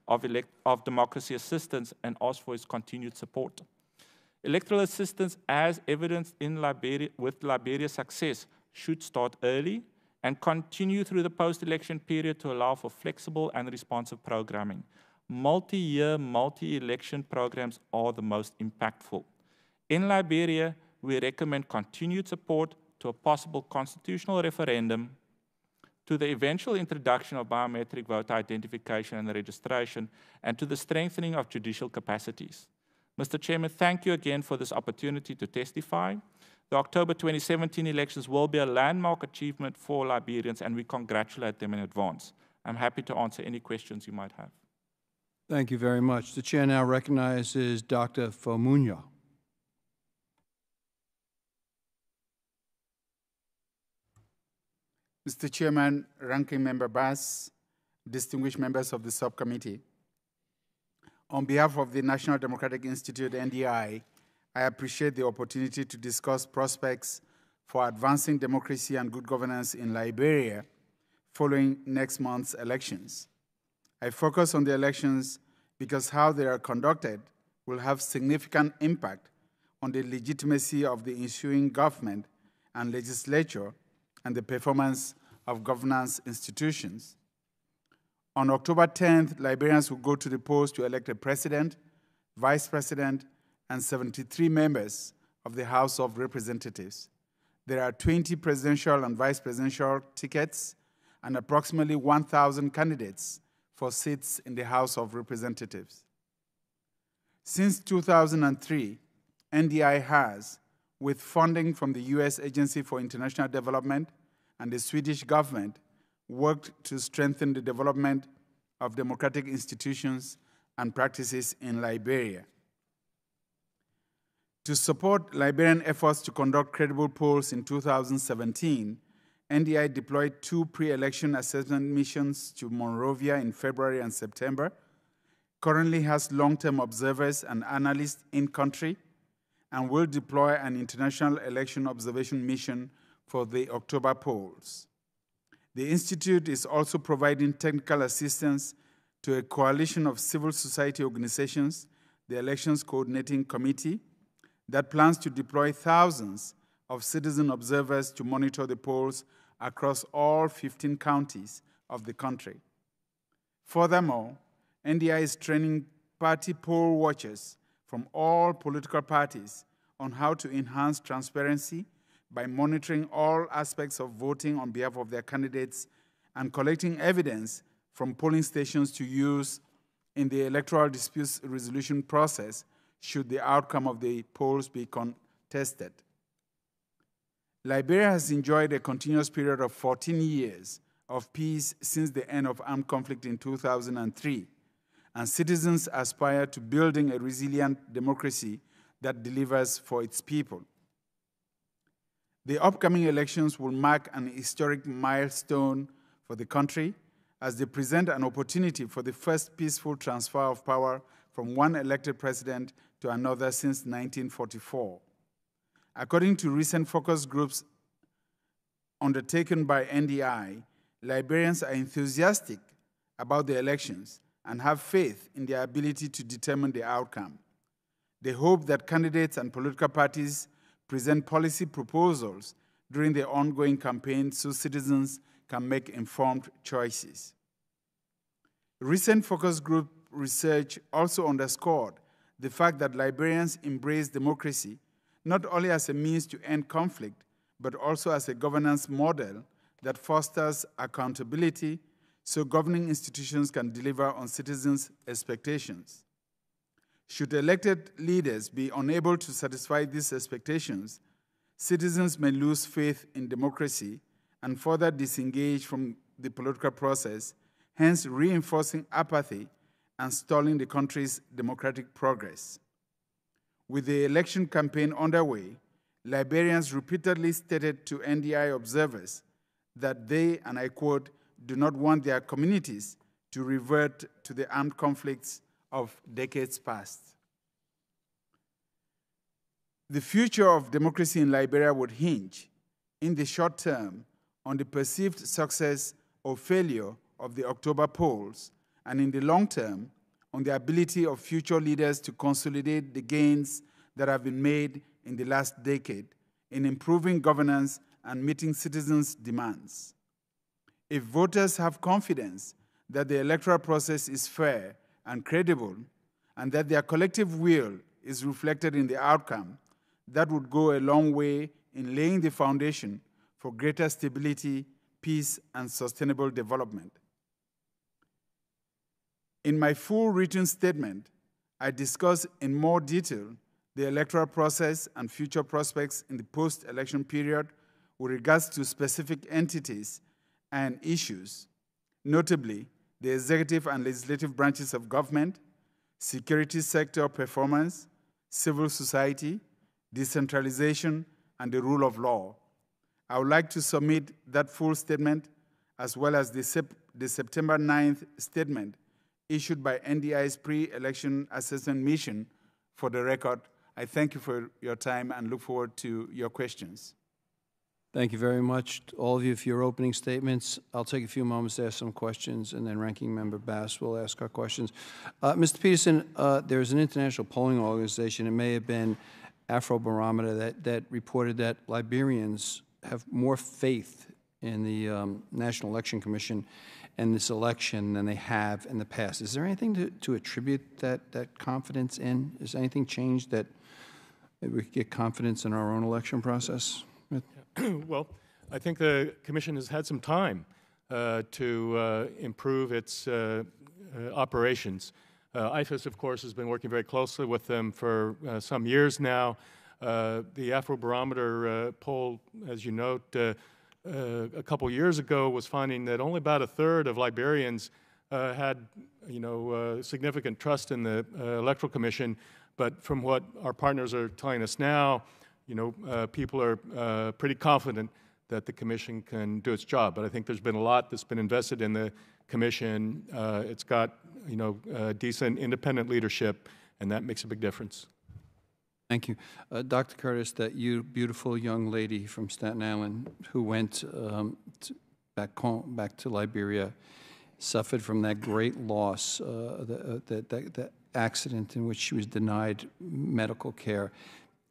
of democracy assistance and ask for its continued support. Electoral assistance, as evidenced in with Liberia's success, should start early and continue through the post-election period to allow for flexible and responsive programming. Multi-year, multi-election programs are the most impactful. In Liberia, we recommend continued support to a possible constitutional referendum, to the eventual introduction of biometric voter identification and registration, and to the strengthening of judicial capacities. Mr. Chairman, thank you again for this opportunity to testify. The October 2017 elections will be a landmark achievement for Liberians, and we congratulate them in advance. I'm happy to answer any questions you might have. Thank you very much. The chair now recognizes Dr. Fomunya. Mr. Chairman, Ranking Member Bass, distinguished members of the subcommittee. On behalf of the National Democratic Institute, NDI, I appreciate the opportunity to discuss prospects for advancing democracy and good governance in Liberia following next month's elections. I focus on the elections because how they are conducted will have significant impact on the legitimacy of the ensuing government and legislature and the performance of governance institutions. On October 10th, Liberians will go to the polls to elect a president, vice president, and 73 members of the House of Representatives. There are 20 presidential and vice presidential tickets and approximately 1,000 candidates for seats in the House of Representatives. Since 2003, NDI has, with funding from the U.S. Agency for International Development and the Swedish government, worked to strengthen the development of democratic institutions and practices in Liberia. To support Liberian efforts to conduct credible polls in 2017, NDI deployed 2 pre-election assessment missions to Monrovia in February and September, currently has long-term observers and analysts in country, and will deploy an international election observation mission for the October polls. The Institute is also providing technical assistance to a coalition of civil society organizations, the Elections Coordinating Committee, that plans to deploy thousands of citizen observers to monitor the polls across all 15 counties of the country. Furthermore, NDI is training party poll watchers from all political parties on how to enhance transparency by monitoring all aspects of voting on behalf of their candidates and collecting evidence from polling stations to use in the electoral disputes resolution process should the outcome of the polls be contested. Liberia has enjoyed a continuous period of 14 years of peace since the end of armed conflict in 2003, and citizens aspire to building a resilient democracy that delivers for its people. The upcoming elections will mark an historic milestone for the country as they present an opportunity for the first peaceful transfer of power from one elected president to another since 1944. According to recent focus groups undertaken by NDI, Liberians are enthusiastic about the elections and have faith in their ability to determine the outcome. They hope that candidates and political parties present policy proposals during the ongoing campaign so citizens can make informed choices. Recent focus group research also underscored the fact that Liberians embrace democracy not only as a means to end conflict, but also as a governance model that fosters accountability so governing institutions can deliver on citizens' expectations. Should elected leaders be unable to satisfy these expectations, citizens may lose faith in democracy and further disengage from the political process, hence reinforcing apathy and stalling the country's democratic progress. With the election campaign underway, Liberians repeatedly stated to NDI observers that they, and I quote, do not want their communities to revert to the armed conflicts of decades past. The future of democracy in Liberia would hinge, in the short term, on the perceived success or failure of the October polls, and in the long term, on the ability of future leaders to consolidate the gains that have been made in the last decade in improving governance and meeting citizens' demands. If voters have confidence that the electoral process is fair and credible, and that their collective will is reflected in the outcome, that would go a long way in laying the foundation for greater stability, peace, and sustainable development. In my full written statement, I discuss in more detail the electoral process and future prospects in the post-election period with regards to specific entities and issues, notably the executive and legislative branches of government, security sector performance, civil society, decentralization, and the rule of law. I would like to submit that full statement as well as the September 9th statement issued by NDI's pre-election assessment mission. For the record, I thank you for your time and look forward to your questions. Thank you very much, all of you, for your opening statements. I'll take a few moments to ask some questions, and then Ranking Member Bass will ask our questions. Mr. Peterson, there's an international polling organization, it may have been Afrobarometer, that reported that Liberians have more faith in the National Election Commission and this election than they have in the past. Is there anything to attribute that confidence in? Has anything changed that maybe we could get confidence in our own election process? Well, I think the Commission has had some time to improve its operations. IFAS, of course, has been working very closely with them for some years now. The Afrobarometer poll, as you note, a couple years ago was finding that only about a third of Liberians had, significant trust in the Electoral Commission. But from what our partners are telling us now, people are pretty confident that the Commission can do its job. But I think there's been a lot that's been invested in the Commission. It's got, decent independent leadership, and that makes a big difference. Thank you. Dr. Curtis, that you beautiful young lady from Staten Island who went back to Liberia, suffered from that great loss, the accident in which she was denied medical care.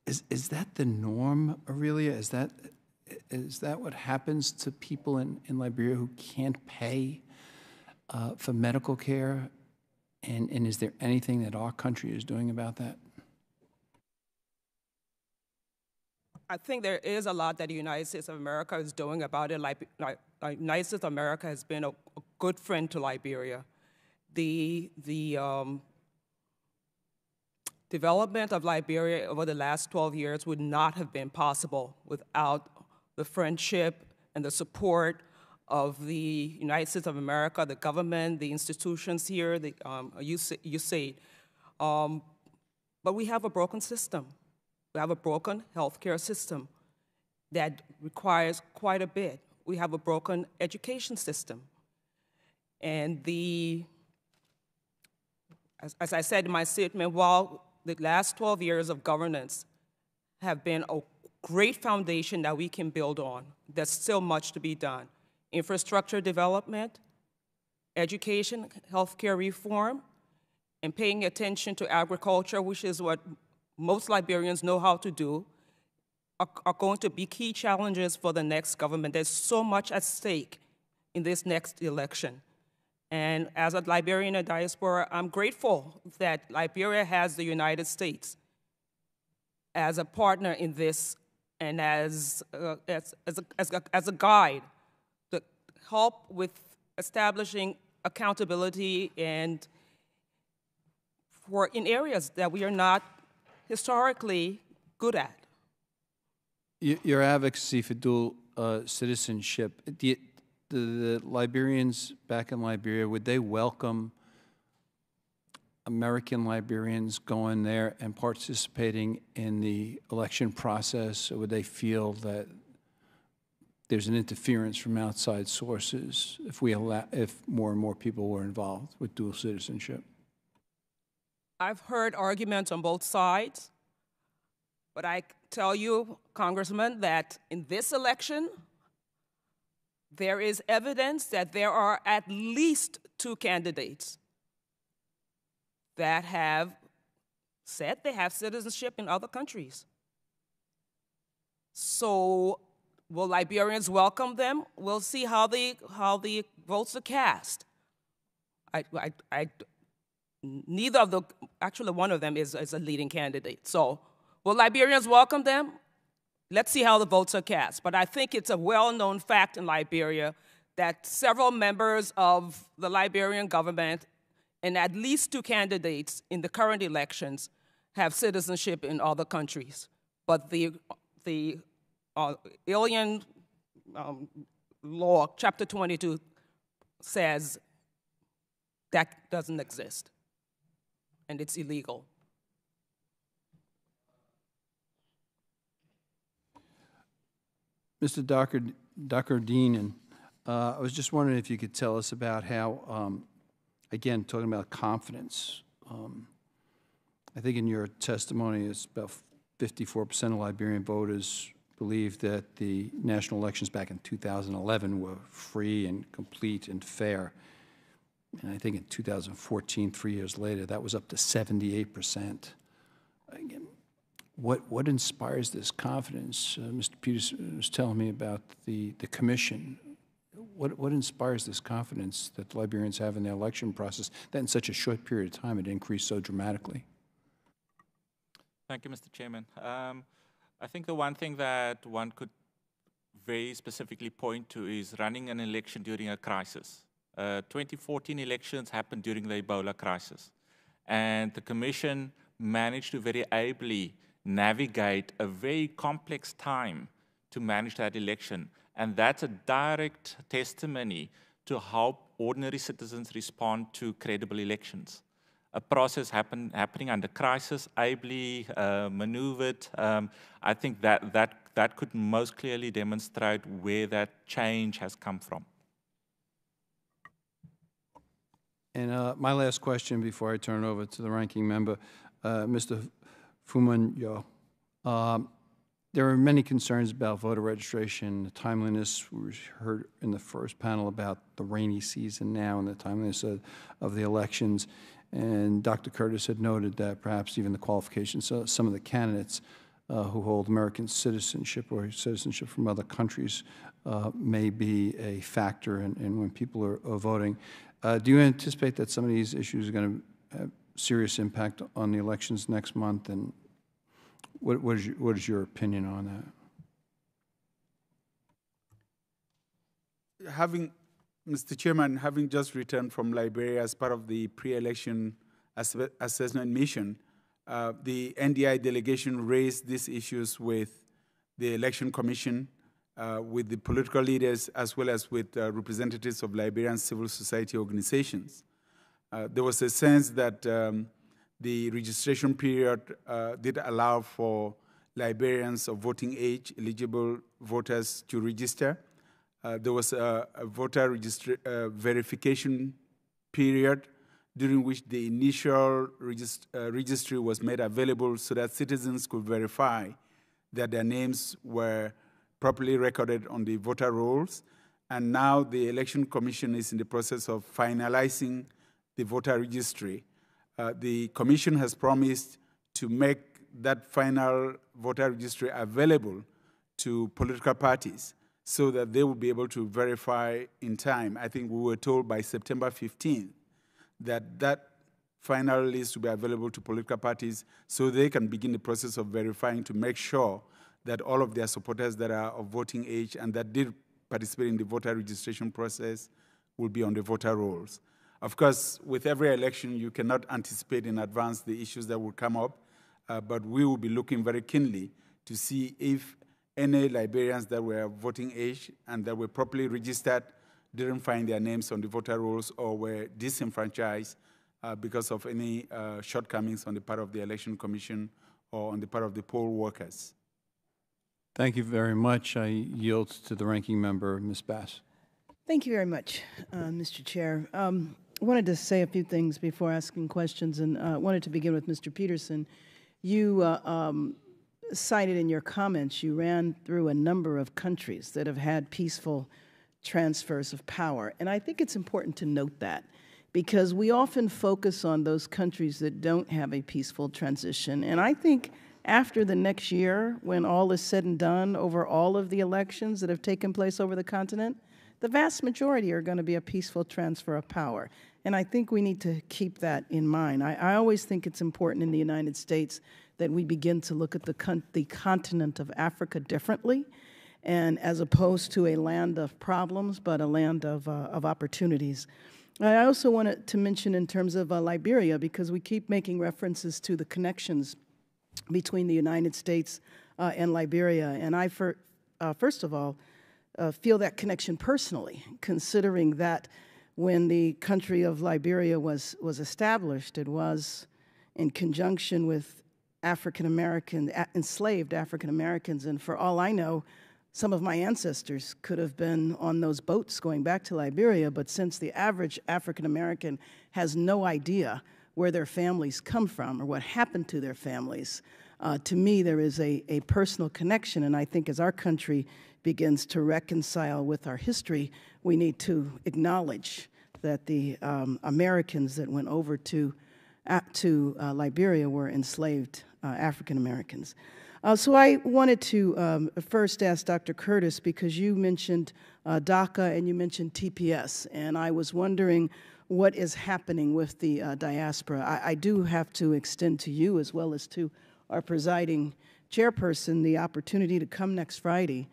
Is that the norm, Aurelia? Is that what happens to people in Liberia who can't pay for medical care? And is there anything that our country is doing about that? I think there is a lot that the United States of America is doing about it. The United States of America has been a good friend to Liberia. The development of Liberia over the last 12 years would not have been possible without the friendship and the support of the United States of America, the government, the institutions here, the USAID. But we have a broken system. We have a broken healthcare system that requires quite a bit. We have a broken education system. And as I said in my statement, while the last 12 years of governance have been a great foundation that we can build on, there's still much to be done. Infrastructure development, education, healthcare reform, and paying attention to agriculture, which is what most Liberians know how to do, are going to be key challenges for the next government. There's so much at stake in this next election. And as a Liberian in diaspora, I'm grateful that Liberia has the United States as a partner in this and as a guide to help with establishing accountability and in areas that we are not historically good at. Your advocacy for dual citizenship, the Liberians back in Liberia, would they welcome American Liberians going there and participating in the election process, or would they feel that there's an interference from outside sources if more and more people were involved with dual citizenship? I've heard arguments on both sides, but I tell you, Congressman, that in this election, there is evidence that there are at least 2 candidates that have said they have citizenship in other countries. So will Liberians welcome them? We'll see how the votes are cast. Neither of the, actually one of them is a leading candidate. So will Liberians welcome them? Let's see how the votes are cast. But I think it's a well-known fact in Liberia that several members of the Liberian government and at least 2 candidates in the current elections have citizenship in other countries. But the Alien Law, Chapter 22, says that doesn't exist, and it's illegal. Mr. Dr. Dean, I was just wondering if you could tell us about how again, talking about confidence. I think in your testimony, it's about 54% of Liberian voters believe that the national elections back in 2011 were free and complete and fair. And I think in 2014, 3 years later, that was up to 78%. Again, what inspires this confidence? Mr. Peterson was telling me about the commission. What inspires this confidence that the Liberians have in the election process that in such a short period of time it increased so dramatically? Thank you, Mr. Chairman. I think the one thing that one could very specifically point to is running an election during a crisis. 2014 elections happened during the Ebola crisis, and the Commission managed to very ably navigate a very complex time to manage that election. And that's a direct testimony to how ordinary citizens respond to credible elections. A process happening under crisis, ably maneuvered. I think that could most clearly demonstrate where that change has come from. And my last question before I turn it over to the ranking member, Mr. Fumanyo. There are many concerns about voter registration, the timeliness. We heard in the first panel about the rainy season now and the timeliness of the elections. And Dr. Curtis had noted that perhaps even the qualifications of some of the candidates who hold American citizenship or citizenship from other countries may be a factor in when people are voting. Do you anticipate that some of these issues are going to have serious impact on the elections next month? And what is your opinion on that? Mr. Chairman, having just returned from Liberia as part of the pre-election assessment mission, the NDI delegation raised these issues with the Election Commission, with the political leaders, as well as with representatives of Liberian civil society organizations. There was a sense that the registration period did allow for Liberians of voting age, eligible voters, to register. There was a voter verification period during which the initial registry was made available so that citizens could verify that their names were properly recorded on the voter rolls. And now the Election Commission is in the process of finalizing the voter registry. The Commission has promised to make that final voter registry available to political parties so that they will be able to verify in time. I think we were told by September 15th that final list will be available to political parties so they can begin the process of verifying to make sure that all of their supporters that are of voting age and that did participate in the voter registration process will be on the voter rolls. Of course, with every election, you cannot anticipate in advance the issues that will come up, but we will be looking very keenly to see if any Liberians that were voting age and that were properly registered didn't find their names on the voter rolls or were disenfranchised because of any shortcomings on the part of the Election Commission or on the part of the poll workers. Thank you very much. I yield to the ranking member, Ms. Bass. Thank you very much, Mr. Chair. I wanted to say a few things before asking questions, and wanted to begin with Mr. Peterson. You cited in your comments, you ran through a number of countries that have had peaceful transfers of power. And I think it's important to note that because we often focus on those countries that don't have a peaceful transition. And I think after the next year, when all is said and done over all of the elections that have taken place over the continent, the vast majority are going to be a peaceful transfer of power. And I think we need to keep that in mind. I always think it's important in the United States that we begin to look at the continent of Africa differently, and as opposed to a land of problems, but a land of opportunities. I also wanted to mention in terms of Liberia, because we keep making references to the connections between the United States and Liberia. And I, first of all, feel that connection personally, considering that when the country of Liberia was established, it was in conjunction with enslaved African Americans, and for all I know, some of my ancestors could have been on those boats going back to Liberia, but since the average African American has no idea where their families come from or what happened to their families, to me there is a personal connection, and I think as our country begins to reconcile with our history, we need to acknowledge that the Americans that went over to Liberia were enslaved African Americans. So I wanted to first ask Dr. Curtis, because you mentioned DACA and you mentioned TPS, and I was wondering what is happening with the diaspora. I do have to extend to you, as well as to our presiding chairperson, the opportunity to come next Friday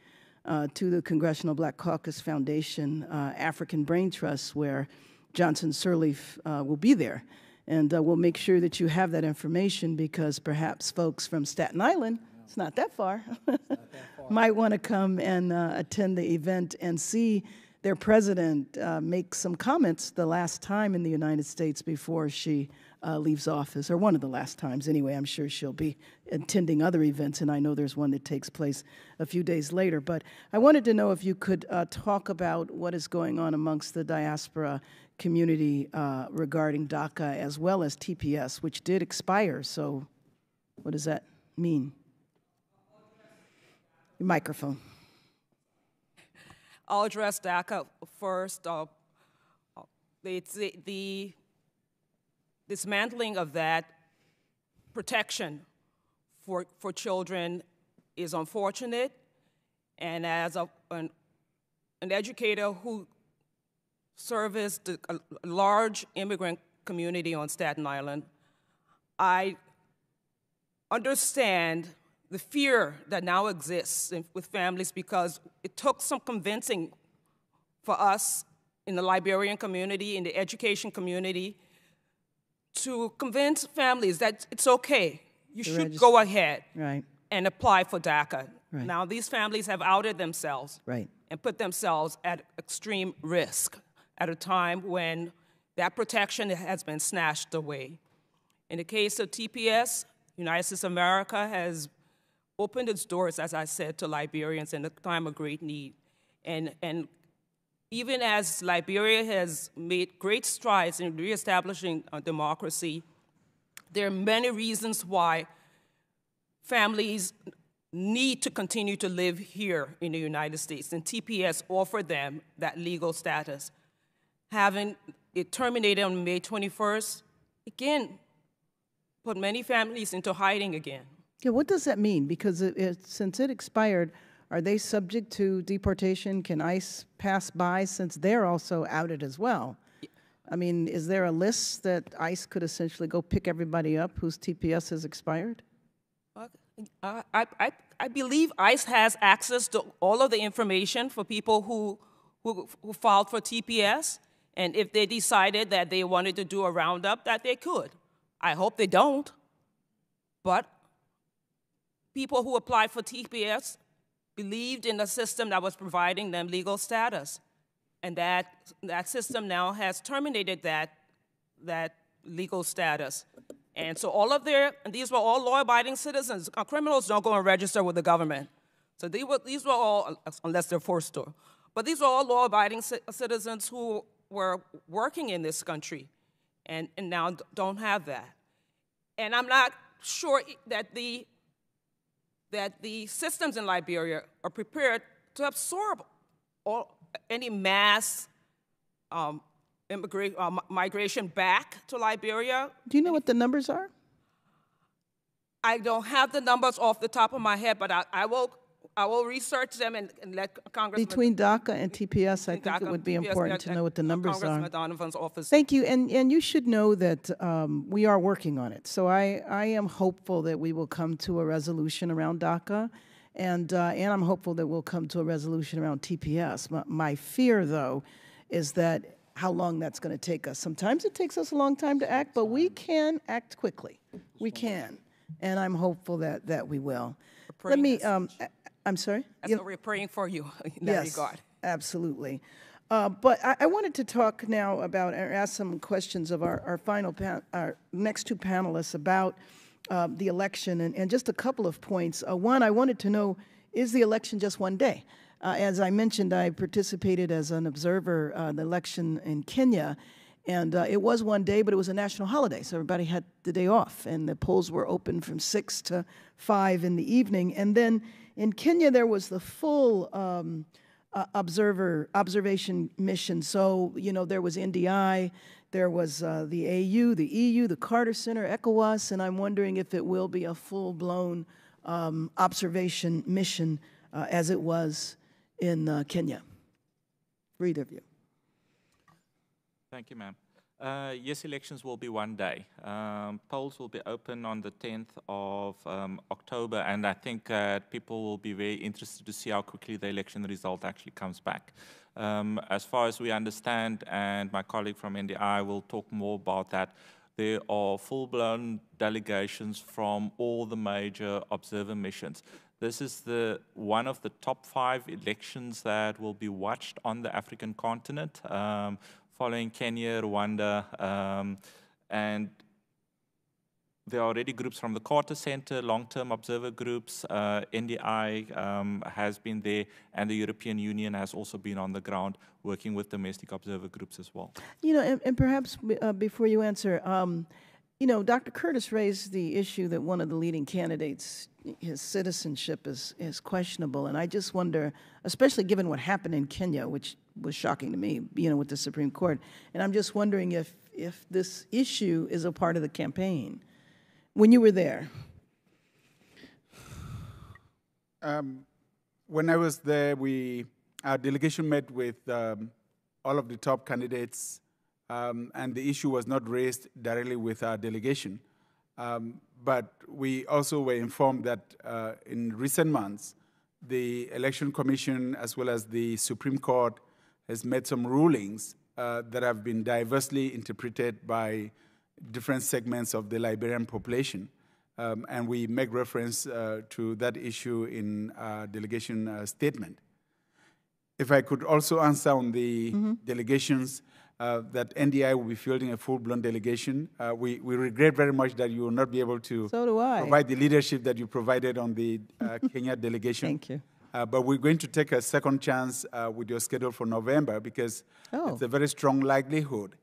to the Congressional Black Caucus Foundation African Brain Trust, where Johnson Sirleaf will be there. And we'll make sure that you have that information, because perhaps folks from Staten Island, it's not that far, might want to come and attend the event and see their president make some comments the last time in the United States before she leaves office, or one of the last times anyway. I'm sure she'll be attending other events, and I know there's one that takes place a few days later. But I wanted to know if you could talk about what is going on amongst the diaspora community regarding DACA as well as TPS, which did expire. So what does that mean? Your microphone. I'll address DACA first. The dismantling of that protection for children is unfortunate, and as an educator who serviced a large immigrant community on Staten Island, I understand the fear that now exists with families, because it took some convincing for us in the Liberian community, in the education community, to convince families that it's okay. You should go ahead and apply for DACA. Right. Now, these families have outed themselves and put themselves at extreme risk at a time when that protection has been snatched away. In the case of TPS, United States of America has opened its doors, as I said, to Liberians in a time of great need. And even as Liberia has made great strides in reestablishing democracy, there are many reasons why families need to continue to live here in the United States, and TPS offered them that legal status. Having it terminated on May 21st, again, put many families into hiding again. Yeah, what does that mean? Because since it expired, are they subject to deportation? Can ICE pass by, since they're also outed as well? I mean, is there a list that ICE could essentially go pick everybody up whose TPS has expired? I believe ICE has access to all of the information for people who filed for TPS, and if they decided that they wanted to do a roundup, that they could. I hope they don't, but people who applied for TPS believed in the system that was providing them legal status, and that system now has terminated that legal status. And so these were all law-abiding citizens. Criminals don't go and register with the government. So these were all, unless they're forced to, but these were all law-abiding citizens who were working in this country and now don't have that. And I'm not sure that the systems in Liberia are prepared to absorb any mass migration back to Liberia. Do you know what the numbers are? I don't have the numbers off the top of my head, but I will research them and let Congressman... Between DACA and TPS, I think it would be important to know what the numbers are. Congressman Donovan's office. Thank you, and you should know that we are working on it. So I am hopeful that we will come to a resolution around DACA, and I'm hopeful that we'll come to a resolution around TPS. My fear, though, is that how long that's going to take us. Sometimes it takes us a long time to act, but we can act quickly. We can, and I'm hopeful that we will. Let me... I'm sorry? That's what we're praying for you in that regard. Absolutely. But I wanted to talk now about, or ask some questions of our next two panelists about the election, and just a couple of points. One, I wanted to know is the election just one day? As I mentioned, I participated as an observer in the election in Kenya, and it was one day, but it was a national holiday, so everybody had the day off, and the polls were open from 6 to 5 in the evening. And then in Kenya, there was the full observation mission. So, you know, there was NDI, there was the AU, the EU, the Carter Center, ECOWAS, and I'm wondering if it will be a full-blown observation mission as it was in Kenya. For either of you. Thank you, ma'am. Yes, elections will be one day. Polls will be open on the 10th of October, and I think people will be very interested to see how quickly the election result actually comes back. As far as we understand, and my colleague from NDI will talk more about that, there are full-blown delegations from all the major observer missions. This is one of the top 5 elections that will be watched on the African continent, following Kenya, Rwanda, and there are already groups from the Carter Center, long-term observer groups, NDI has been there, and the European Union has also been on the ground working with domestic observer groups as well. You know, and perhaps before you answer, you know, Dr. Curtis raised the issue that one of the leading candidates, his citizenship is questionable, and I just wonder, especially given what happened in Kenya, which was shocking to me, you know, with the Supreme Court, and I'm just wondering if this issue is a part of the campaign. When you were there? When I was there, our delegation met with all of the top candidates, and the issue was not raised directly with our delegation. But we also were informed that in recent months, the Election Commission, as well as the Supreme Court, has made some rulings that have been diversely interpreted by different segments of the Liberian population. And we make reference to that issue in our delegation statement. If I could also answer on the delegations, that NDI will be fielding a full-blown delegation. We regret very much that you will not be able to provide the leadership that you provided on the Kenya delegation. Thank you. But we're going to take a second chance with your schedule for November, because it's a very strong likelihood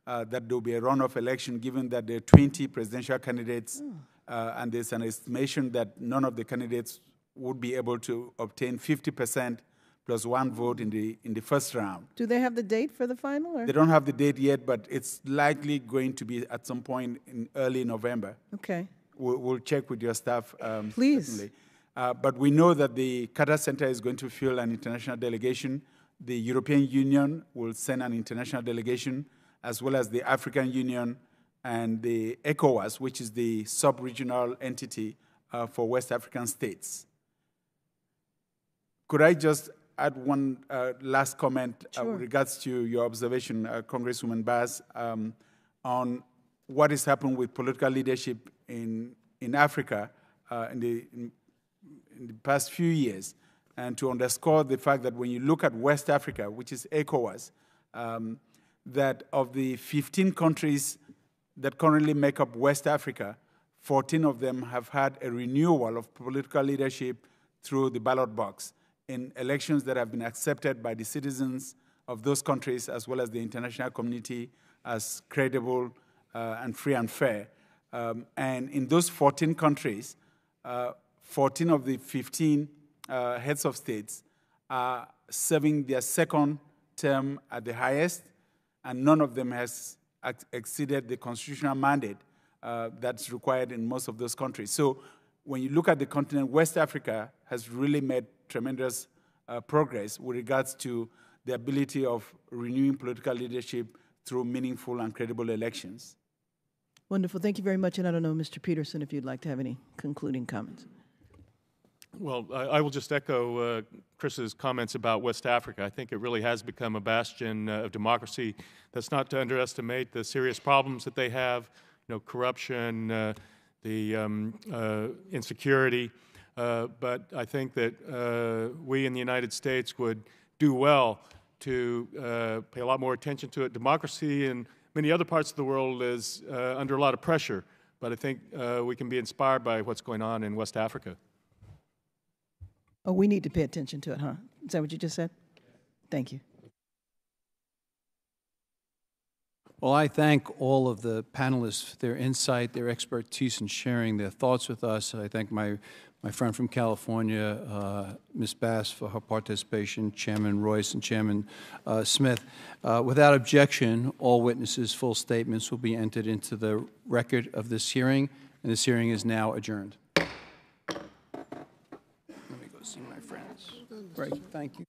that there will be a runoff election, given that there are 20 presidential candidates, and there's an estimation that none of the candidates would be able to obtain 50% plus 1 vote in the first round. Do they have the date for the final? Or? They don't have the date yet, but it's likely going to be at some point in early November. Okay. We'll check with your staff. Please. Certainly. But we know that the Carter Center is going to field an international delegation. The European Union will send an international delegation, as well as the African Union and the ECOWAS, which is the sub-regional entity for West African states. Could I just add one last comment with regards to your observation, Congresswoman Bass, on what has happened with political leadership in Africa in the past few years, and to underscore the fact that when you look at West Africa, which is ECOWAS, that of the 15 countries that currently make up West Africa, 14 of them have had a renewal of political leadership through the ballot box in elections that have been accepted by the citizens of those countries, as well as the international community, as credible and free and fair. And in those 14 countries, 14 of the 15 heads of states are serving their second term at the highest, and none of them has exceeded the constitutional mandate that's required in most of those countries. So when you look at the continent, West Africa has really made tremendous progress with regards to the ability of renewing political leadership through meaningful and credible elections. Wonderful. Thank you very much. And I don't know, Mr. Peterson, if you'd like to have any concluding comments. Well, I will just echo Chris's comments about West Africa. I think it really has become a bastion of democracy. That's not to underestimate the serious problems that they have, you know, corruption, the insecurity. But I think that we in the United States would do well to pay a lot more attention to it. Democracy in many other parts of the world is under a lot of pressure, but I think we can be inspired by what's going on in West Africa. Oh, we need to pay attention to it, huh? Is that what you just said? Thank you. Well, I thank all of the panelists for their insight, their expertise in sharing their thoughts with us. I thank my friend from California, Ms. Bass, for her participation, Chairman Royce and Chairman Smith. Without objection, all witnesses' full statements will be entered into the record of this hearing, and this hearing is now adjourned. Let me go see my friends. Great, thank you.